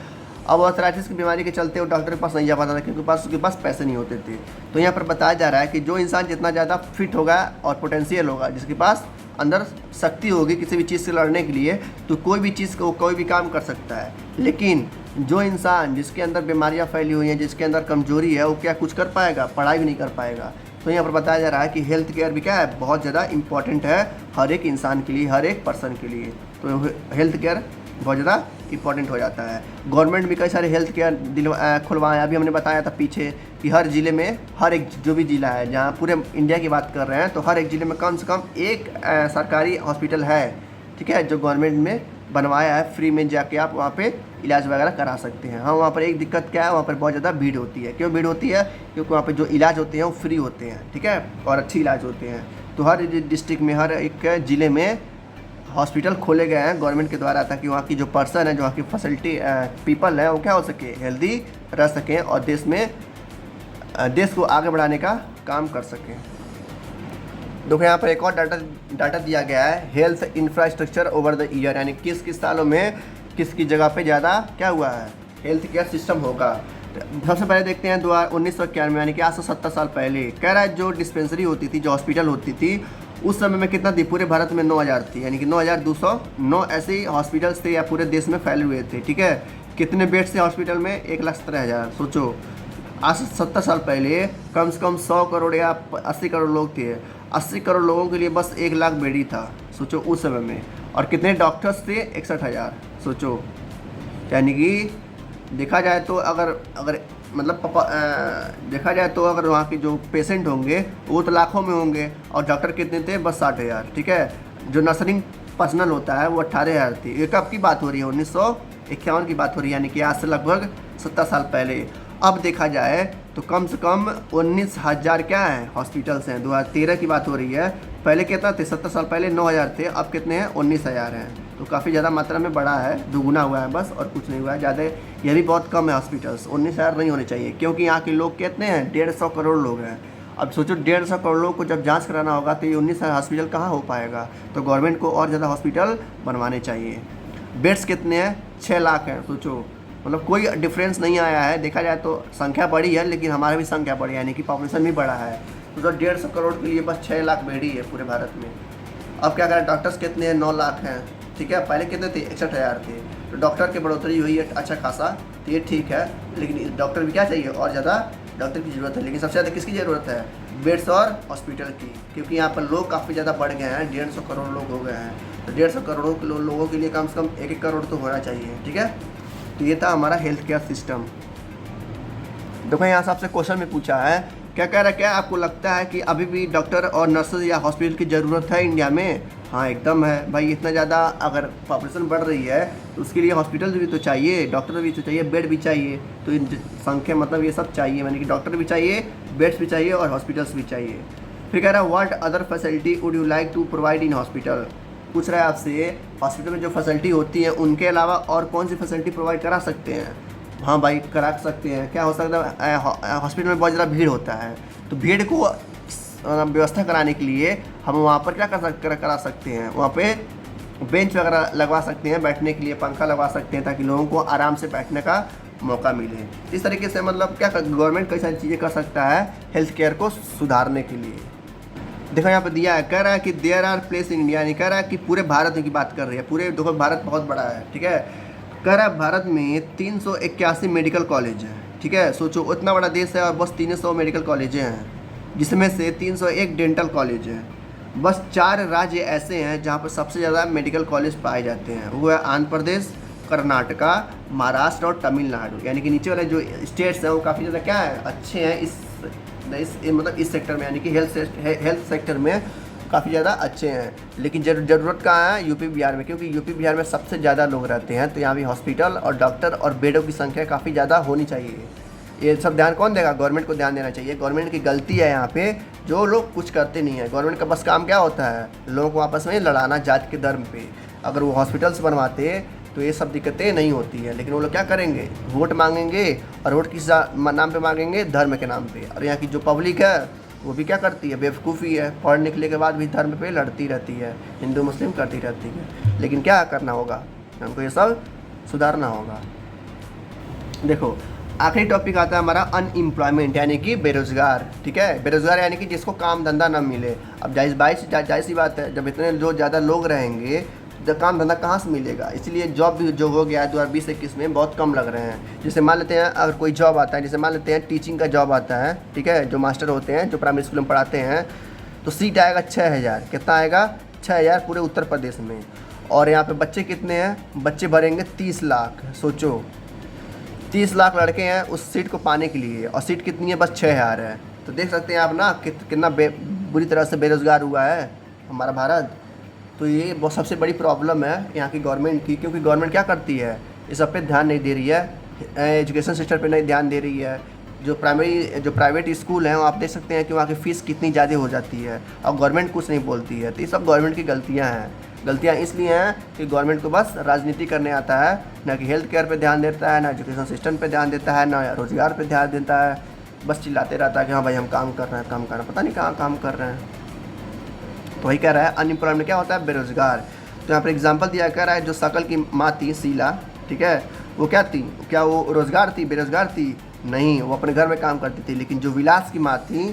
अब अर्थराइटिस की बीमारी के चलते वो डॉक्टर के पास नहीं जा पाता था, क्योंकि उसके पास पैसे नहीं होते थे। तो यहाँ पर बताया जा रहा है कि जो इंसान जितना ज़्यादा फिट होगा और पोटेंशियल होगा, जिसके पास अंदर शक्ति होगी किसी भी चीज़ से लड़ने के लिए, तो कोई भी चीज़ को, कोई भी काम कर सकता है। लेकिन जो इंसान जिसके अंदर बीमारियां फैली हुई हैं, जिसके अंदर कमजोरी है, वो क्या कुछ कर पाएगा, पढ़ाई भी नहीं कर पाएगा। तो यहाँ पर बताया जा रहा है कि हेल्थ केयर भी क्या है, बहुत ज़्यादा इंपॉर्टेंट है हर एक इंसान के लिए, हर एक पर्सन के लिए। तो हेल्थ केयर बहुत ज़्यादा इंपॉर्टेंट हो जाता है। गवर्नमेंट भी कई सारे हेल्थ केयर खुलवाएँ। अभी हमने बताया था पीछे कि हर ज़िले में, हर एक जो भी ज़िला है, जहाँ पूरे इंडिया की बात कर रहे हैं, तो हर एक ज़िले में कम से कम एक सरकारी हॉस्पिटल है, ठीक है, जो गवर्नमेंट में बनवाया है। फ्री में जाके आप वहाँ पे इलाज वगैरह करा सकते हैं। हाँ, वहाँ पर एक दिक्कत क्या है, वहाँ पर बहुत ज़्यादा भीड़ होती है। क्यों भीड़ होती है, क्योंकि वहाँ पे जो इलाज होते हैं वो फ्री होते हैं, ठीक है, और अच्छी इलाज होते हैं। तो हर डिस्ट्रिक्ट में, हर एक ज़िले में हॉस्पिटल खोले गए हैं गवर्नमेंट के द्वारा, ताकि वहाँ की जो पर्सन है, जो वहाँ की फैसिलिटी पीपल है, वो क्या हो सके, हेल्दी रह सकें और देश को आगे बढ़ाने का काम कर सकें। देखो यहाँ पर एक और डाटा दिया गया है, health infrastructure over the year, यानी किस किस सालों में किसकी जगह पे ज़्यादा क्या हुआ है, हेल्थ केयर सिस्टम होगा। सबसे पहले देखते हैं 1991, यानी कि आज से 70 साल पहले। कह रहा है जो डिस्पेंसरी होती थी, जो हॉस्पिटल होती थी, उस समय में कितना थी, पूरे भारत में 9,000 थी, यानी कि 9,209 ऐसे हॉस्पिटल्स थे या पूरे देश में फैले हुए थे, ठीक है। कितने बेड्स थे हॉस्पिटल में, 1,17,000। सोचो आज से 70 साल पहले कम से कम 100 करोड़ या 80 करोड़ लोग थे। 80 करोड़ लोगों के लिए बस 1 लाख बेड ही था, सोचो उस समय में। और कितने डॉक्टर्स थे? 61,000। सोचो, यानी कि देखा जाए तो अगर अगर मतलब देखा जाए तो अगर वहाँ के जो पेशेंट होंगे वो तो लाखों में होंगे, और डॉक्टर कितने थे? बस 60,000। ठीक है, जो नर्सिंग पर्सनल होता है वो 18,000 थी। ये कब की बात हो रही है? 1951 की बात हो रही है, यानी कि आज से लगभग 70 साल पहले। अब देखा जाए तो कम से कम 19,000 क्या है हॉस्पिटल्स हैं। 2013 की बात हो रही है। पहले कितना थे? 70 साल पहले 9,000 थे, अब कितने हैं? 19,000 हैं। तो काफ़ी ज़्यादा मात्रा में बढ़ा है, दुगुना हुआ है बस, और कुछ नहीं हुआ है ज़्यादा। ये भी बहुत कम है हॉस्पिटल्स, 19,000 नहीं होने चाहिए, क्योंकि यहाँ के लोग कितने हैं? 150 करोड़ लोग हैं। अब सोचो 150 करोड़ लोग को जब जांच कराना होगा तो ये 19,000 हॉस्पिटल कहाँ हो पाएगा? तो गवर्नमेंट को और ज़्यादा हॉस्पिटल बनवाने चाहिए। बेड्स कितने हैं? 6 लाख हैं। सोचो, मतलब कोई डिफरेंस नहीं आया है। देखा जाए तो संख्या बढ़ी है, लेकिन हमारा भी संख्या बढ़ी है, यानी कि पॉपुलेशन भी बढ़ा है। तो 150 करोड़ के लिए बस 6 लाख बेड ही है पूरे भारत में। अब क्या करें? डॉक्टर्स कितने हैं? 9 लाख हैं। ठीक है, पहले कितने थे? 61,000 थे। तो डॉक्टर की बढ़ोतरी हुई है अच्छा खासा, तो ये ठीक है, लेकिन डॉक्टर भी क्या चाहिए? और ज़्यादा डॉक्टर की ज़रूरत है। लेकिन सबसे ज़्यादा किसकी ज़रूरत है? बेड्स और हॉस्पिटल की, क्योंकि यहाँ पर लोग काफ़ी ज़्यादा बढ़ गए हैं, 150 करोड़ लोग हो गए हैं। तो 150 करोड़ के लोगों के लिए कम से कम 1-1 करोड़ तो होना चाहिए। ठीक है, तो ये था हमारा हेल्थ केयर सिस्टम। देखो यहाँ से आपसे क्वेश्चन में पूछा है, क्या कह रहा है, क्या आपको लगता है कि अभी भी डॉक्टर और नर्सेज या हॉस्पिटल की ज़रूरत है इंडिया में? हाँ, एकदम है भाई। इतना ज़्यादा अगर पॉपुलेशन बढ़ रही है तो उसके लिए हॉस्पिटल भी तो चाहिए, डॉक्टर भी तो चाहिए, बेड भी चाहिए। तो इन संख्या मतलब ये सब चाहिए, यानी कि डॉक्टर भी चाहिए, बेड्स भी चाहिए और हॉस्पिटल्स भी चाहिए। फिर कह रहा है, what other facility would you like to provide in hospital? पूछ रहा है आपसे, हॉस्पिटल में जो फैसिलिटी होती है उनके अलावा और कौन सी फैसिलिटी प्रोवाइड करा सकते हैं? हाँ भाई, करा सकते हैं। क्या हो सकता है? हॉस्पिटल में बहुत ज़्यादा भीड़ होता है, तो भीड़ को व्यवस्था कराने के लिए हम वहाँ पर क्या करा सकते हैं? वहाँ पे बेंच वगैरह लगवा सकते हैं, बैठने के लिए पंखा लगवा सकते हैं, ताकि लोगों को आराम से बैठने का मौका मिले। इस तरीके से मतलब क्या गवर्नमेंट कई सारी चीज़ें कर सकता है हेल्थ केयर को सुधारने के लिए। देखो यहाँ पे दिया है, कह रहा है कि there are place in India, यानी कह रहा है कि पूरे भारत की बात कर रही है। पूरे देखो भारत बहुत बड़ा है। ठीक है, कह रहा है भारत में 381 मेडिकल कॉलेज है। ठीक है, सोचो उतना बड़ा देश है और बस 300 मेडिकल कॉलेजें हैं, जिसमें से 301 डेंटल कॉलेज हैं। बस 4 राज्य ऐसे हैं जहाँ पर सबसे ज़्यादा मेडिकल कॉलेज पाए जाते हैं, वो है आंध्र प्रदेश, कर्नाटका, महाराष्ट्र और तमिलनाडु। यानी कि नीचे वाले जो स्टेट्स हैं वो काफ़ी ज़्यादा क्या है? अच्छे हैं इस मतलब इस सेक्टर में, यानी कि हेल्थ सेक्टर में काफ़ी ज़्यादा अच्छे हैं। लेकिन ज़रूरत कहाँ है? यूपी बिहार में, क्योंकि यूपी बिहार में सबसे ज़्यादा लोग रहते हैं, तो यहाँ भी हॉस्पिटल और डॉक्टर और बेडों की संख्या काफ़ी ज़्यादा होनी चाहिए। ये सब ध्यान कौन देगा? गवर्नमेंट को ध्यान देना चाहिए। गवर्नमेंट की गलती है यहाँ पे, जो लोग कुछ करते नहीं है। गवर्नमेंट का बस काम क्या होता है? लोगों को आपस में लड़ाना जात के धर्म पे। अगर वो हॉस्पिटल्स बनवाते तो ये सब दिक्कतें नहीं होती हैं, लेकिन वो लोग क्या करेंगे? वोट मांगेंगे, और वोट किस नाम पे मांगेंगे? धर्म के नाम पे। और यहाँ की जो पब्लिक है वो भी क्या करती है? बेवकूफ़ी है, पढ़ लिखने के बाद भी धर्म पे लड़ती रहती है, हिंदू मुस्लिम करती रहती है। लेकिन क्या करना होगा? हमको ये सब सुधारना होगा। देखो आखिरी टॉपिक आता है हमारा अनएम्प्लॉयमेंट, यानी कि बेरोज़गार। ठीक है, बेरोज़गार यानी कि जिसको काम धंधा ना मिले। अब जाहिर सी बात है, जब इतने जो ज़्यादा लोग रहेंगे तो काम धंधा कहाँ से मिलेगा? इसलिए जॉब भी जो हो गया है 2020-21 में बहुत कम लग रहे हैं। जैसे मान लेते हैं अगर कोई जॉब आता है, जैसे मान लेते हैं टीचिंग का जॉब आता है, ठीक है, जो मास्टर होते हैं, जो प्राइमरी स्कूल में पढ़ाते हैं, तो सीट आएगा 6,000। कितना आएगा? 6,000 पूरे उत्तर प्रदेश में। और यहाँ पे बच्चे कितने हैं? बच्चे भरेंगे 30 लाख। सोचो 30 लाख लड़के हैं उस सीट को पाने के लिए, और सीट कितनी है? बस 6,000 है। तो देख सकते हैं आप ना कितना बुरी तरह से बेरोज़गार हुआ है हमारा भारत। तो ये बहुत सबसे बड़ी प्रॉब्लम है यहाँ की गवर्नमेंट की, क्योंकि गवर्नमेंट क्या करती है? इस सब पे ध्यान नहीं दे रही है, एजुकेशन सिस्टम पे नहीं ध्यान दे रही है। जो प्राइवेट स्कूल हैं, वो आप देख सकते हैं कि वहाँ की फ़ीस कितनी ज़्यादा हो जाती है, और गवर्नमेंट कुछ नहीं बोलती है। तो ये सब गवर्नमेंट की गलतियाँ हैं। गलतियाँ इसलिए हैं कि गवर्नमेंट को बस राजनीति करने आता है, ना कि हेल्थ केयर पर ध्यान देता है, ना एजुकेशन सिस्टम पर ध्यान देता है, ना रोज़गार पर ध्यान देता है। बस चिल्लाते रहता है कि हाँ भाई हम काम कर रहे हैं, काम कर रहे हैं, पता नहीं कहाँ काम कर रहे हैं। तो वही कह रहा है अनएम्प्लॉयमेंट क्या होता है? बेरोज़गार। तो यहाँ पर एग्जांपल दिया, कह रहा है जो शकल की माँ थी शीला, ठीक है, वो क्या थी? क्या वो रोज़गार थी? बेरोज़गार थी? नहीं, वो अपने घर में काम करती थी। लेकिन जो विलास की माँ थी,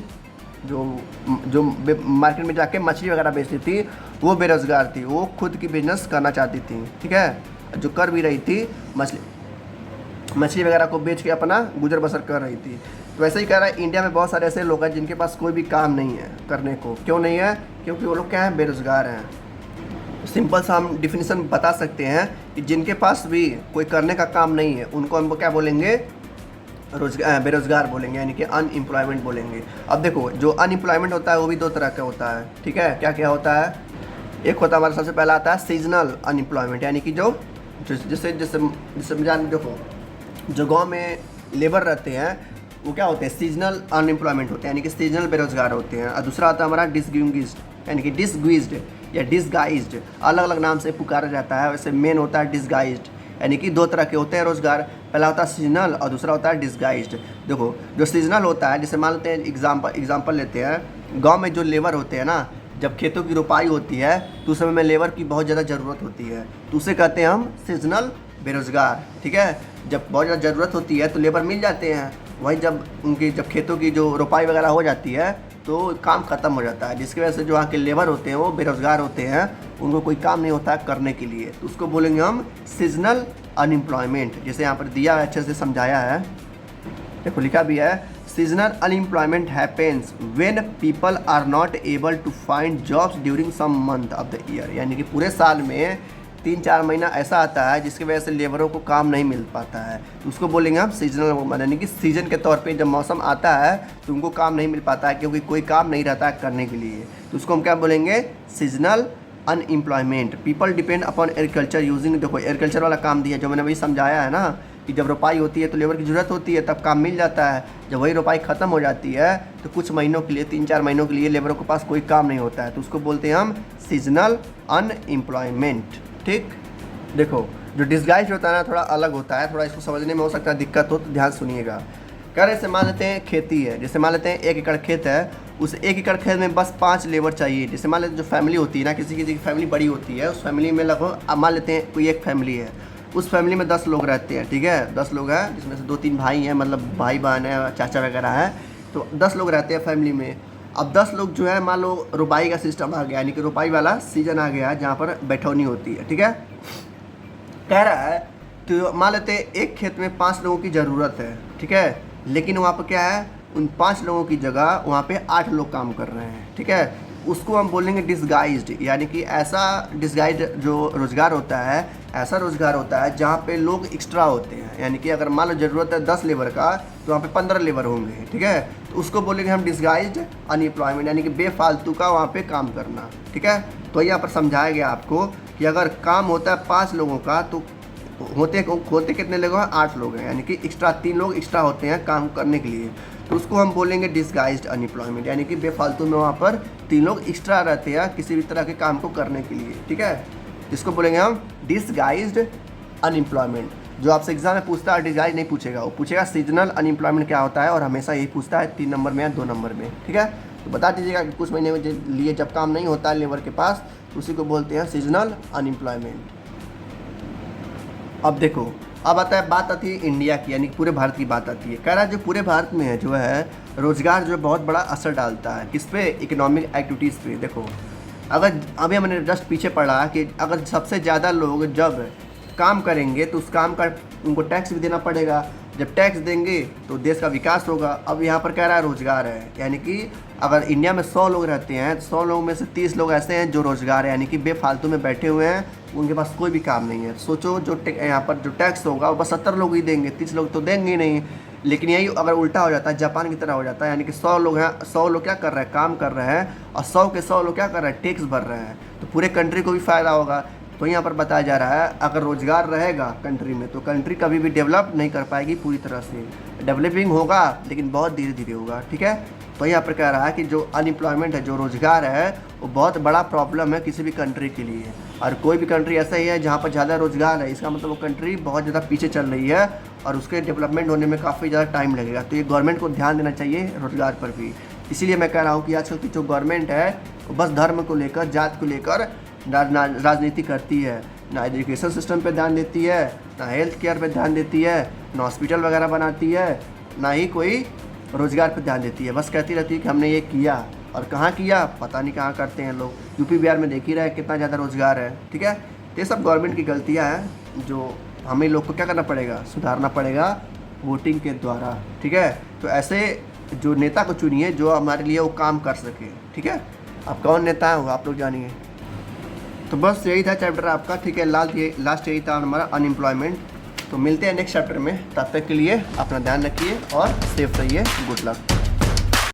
जो मार्केट में जाके मछली वगैरह बेचती थी, वो बेरोज़गार थी। वो खुद की बिजनेस करना चाहती थी, ठीक है, जो कर भी रही थी, मछली वगैरह को बेच के अपना गुजर बसर कर रही थी। तो वैसे ही कह रहा है इंडिया में बहुत सारे ऐसे लोग हैं जिनके पास कोई भी काम नहीं है करने को। क्यों नहीं है? क्योंकि वो लोग क्या हैं? बेरोज़गार हैं। सिंपल सा हम डिफिनीसन बता सकते हैं कि जिनके पास भी कोई करने का काम नहीं है उनको हम क्या बोलेंगे, बेरोज़गार बोलेंगे, यानी कि अनएम्प्लॉयमेंट बोलेंगे। अब देखो जो अनएम्प्लॉयमेंट होता है वो भी दो तरह का होता है, ठीक है। क्या क्या होता है, एक होता है हमारा सबसे पहला आता है सीजनल अनएम्प्लॉयमेंट, यानी कि जो जैसे जैसे जैसे जान देखो जो गांव में लेबर रहते हैं वो क्या होते हैं, सीजनल अनएम्प्लॉयमेंट होते हैं, यानी कि सीजनल बेरोजगार होते हैं। और दूसरा आता है हमारा डिसग्विज्ड, यानी कि डिसग्विज्ड या डिसगाइज्ड, अलग अलग नाम से पुकारा जाता है। वैसे मेन होता है डिसगाइज्ड, यानी कि दो तरह के होते हैं रोजगार, पहला होता है सीजनल और दूसरा होता है डिसगाइज्ड। देखो जो सीजनल होता है, जैसे मान लेते हैं एग्जाम्पल लेते हैं, गाँव में जो लेबर होते हैं ना, जब खेतों की रोपाई होती है तो उस समय में लेबर की बहुत ज़्यादा ज़रूरत होती है, तो उसे कहते हैं हम सीजनल बेरोज़गार, ठीक है। जब बहुत ज़्यादा ज़रूरत होती है तो लेबर मिल जाते हैं, वहीं जब खेतों की जो रोपाई वगैरह हो जाती है तो काम ख़त्म हो जाता है, जिसकी वजह से जो वहाँ के लेबर होते हैं वो बेरोज़गार होते हैं, उनको कोई काम नहीं होता है करने के लिए, तो उसको बोलेंगे हम सीजनल अनएम्प्लॉयमेंट। जैसे यहाँ पर दिया है, अच्छे से समझाया है, देखो लिखा भी है, seasonal unemployment happens when people are not able to find jobs during some month of the year, यानी कि पूरे साल में 3-4 महीना ऐसा आता है जिसकी वजह से लेबरों को काम नहीं मिल पाता है, तो उसको बोलेंगे हम सीजनल, यानी कि सीजन के तौर पे जब मौसम आता है तो उनको काम नहीं मिल पाता है क्योंकि कोई काम नहीं रहता है करने के लिए, तो उसको हम क्या बोलेंगे, seasonal unemployment. People depend upon agriculture using, देखो एग्रीकल्चर वाला काम दिया जो मैंने वही समझाया है ना, कि जब रोपाई होती है तो लेबर की ज़रूरत होती है तब काम मिल जाता है, जब वही रोपाई ख़त्म हो जाती है तो कुछ महीनों के लिए 3-4 महीनों के लिए लेबरों के पास कोई काम नहीं होता है, तो उसको बोलते हैं हम सीजनल अनएम्प्लॉयमेंट, ठीक। देखो जो डिसगाइज होता है ना थोड़ा अलग होता है, थोड़ा इसको समझने में हो सकता है दिक्कत हो, तो ध्यान सुनिएगा। कह रहे जैसे मान लेते हैं खेती है, जैसे मान लेते हैं 1 एकड़ खेत है, उस 1 एकड़ खेत में बस 5 लेबर चाहिए। जैसे मान लेते जो फैमिली होती है ना, किसी की फैमिली बड़ी होती है, उस फैमिली में लगभग, अब मान लेते हैं कोई एक फैमिली है, उस फैमिली में 10 लोग रहते हैं, ठीक है, 10 लोग हैं, जिसमें से 2-3 भाई हैं, मतलब भाई बहन है, चाचा वगैरह है, तो 10 लोग रहते हैं फैमिली में। अब 10 लोग जो है, मान लो रोपाई का सिस्टम आ गया, यानी कि रोपाई वाला सीजन आ गया जहाँ पर बैठौनी होती है, ठीक है। कह रहा है तो मान लेते हैं एक खेत में 5 लोगों की ज़रूरत है, ठीक है, लेकिन वहाँ पर क्या है, उन 5 लोगों की जगह वहाँ पे 8 लोग काम कर रहे हैं, ठीक है, उसको हम बोलेंगे डिसगाइज्ड, यानी कि ऐसा डिसगाइज्ड जो रोज़गार होता है, ऐसा रोज़गार होता है जहाँ पे लोग एक्स्ट्रा होते हैं, यानी कि अगर मान लो ज़रूरत है 10 लेबर का तो वहाँ पे 15 लेबर होंगे, ठीक है, तो उसको बोलेंगे हम डिसगाइज्ड अनएम्प्लॉयमेंट, यानी कि बेफालतू का वहाँ पे काम करना, ठीक है। तो यहाँ पर समझाया गया आपको कि अगर काम होता है 5 लोगों का तो होते कितने लोग हैं, 8 लोग हैं, यानी कि एक्स्ट्रा 3 लोग एक्स्ट्रा होते हैं काम करने के लिए, तो उसको हम बोलेंगे डिसगाइज्ड अनएम्प्लॉयमेंट, यानी कि बेफालतू में वहाँ पर 3 लोग एक्स्ट्रा रहते हैं किसी भी तरह के काम को करने के लिए, ठीक है। इसको बोलेंगे हम डिसगाइज्ड अनएम्प्लॉयमेंट। जो आपसे एग्जाम में पूछता है डिसगाइज नहीं पूछेगा, वो पूछेगा सीजनल अनएम्प्लॉयमेंट क्या होता है, और हमेशा यही पूछता है 3 नंबर में या 2 नंबर में, ठीक है। तो बता दीजिएगा कि कुछ महीने में लिए जब काम नहीं होता है लेबर के पास, उसी को बोलते हैं सीजनल अनएम्प्लॉयमेंट। अब देखो, अब बात आती है इंडिया की, यानी पूरे भारत की बात आती है। कह रहा है जो पूरे भारत में है जो है रोज़गार जो बहुत बड़ा असर डालता है किस पे, इकोनॉमिक एक्टिविटीज़ पे। देखो अगर अभी हमने जस्ट पीछे पढ़ा कि अगर सबसे ज़्यादा लोग जब काम करेंगे तो उस काम का उनको टैक्स भी देना पड़ेगा, जब टैक्स देंगे तो देश का विकास होगा। अब यहाँ पर कह रहा है रोज़गार है, यानी कि अगर इंडिया में 100 लोग रहते हैं तो 100 लोगों में से 30 लोग ऐसे हैं जो रोज़गार है, यानी कि बेफालतू में बैठे हुए हैं, उनके पास कोई भी काम नहीं है। सोचो जो यहाँ पर जो टैक्स होगा वो बस 70 लोग ही देंगे, 30 लोग तो देंगे ही नहीं। लेकिन यही अगर उल्टा हो जाता है, जापान की तरह हो जाता है, यानी कि 100 लोग हैं, 100 लोग क्या कर रहे हैं, काम कर रहे हैं, और 100 के 100 लोग क्या कर रहे हैं, टैक्स भर रहे हैं, तो पूरे कंट्री को भी फ़ायदा होगा। तो यहाँ पर बताया जा रहा है अगर रोज़गार रहेगा कंट्री में तो कंट्री कभी भी डेवलप नहीं कर पाएगी पूरी तरह से, डेवलपिंग होगा लेकिन बहुत धीरे धीरे होगा, ठीक है। तो यहाँ पर कह रहा है कि जो अनएम्प्लॉयमेंट है, जो रोज़गार है, वो बहुत बड़ा प्रॉब्लम है किसी भी कंट्री के लिए। और कोई भी कंट्री ऐसा ही है जहाँ पर ज़्यादा रोज़गार है, इसका मतलब वो कंट्री बहुत ज़्यादा पीछे चल रही है और उसके डेवलपमेंट होने में काफ़ी ज़्यादा टाइम लगेगा। तो ये गवर्नमेंट को ध्यान देना चाहिए रोज़गार पर भी। इसीलिए मैं कह रहा हूँ कि आजकल की जो गवर्नमेंट है वो बस धर्म को लेकर, जात को लेकर राजनीति करती है, ना एजुकेशन सिस्टम पे ध्यान देती है, ना हेल्थ केयर पे ध्यान देती है, ना हॉस्पिटल वगैरह बनाती है, ना ही कोई रोज़गार पे ध्यान देती है। बस कहती रहती है कि हमने ये किया, और कहाँ किया पता नहीं, कहाँ करते हैं लोग। यूपी बिहार में देख ही रहे कितना ज़्यादा रोज़गार है, ठीक है। तो ये सब गवर्नमेंट की गलतियाँ हैं जो हमें लोग को क्या करना पड़ेगा, सुधारना पड़ेगा वोटिंग के द्वारा, ठीक है। तो ऐसे जो नेता को चुनिए जो हमारे लिए वो काम कर सके, ठीक है। अब कौन नेता है वो आप लोग जानिए। तो बस यही था चैप्टर आपका, ठीक है। लास्ट यही था हमारा अनएम्प्लॉयमेंट। तो मिलते हैं नेक्स्ट चैप्टर में, तब तक के लिए अपना ध्यान रखिए और सेफ रहिए। Good luck.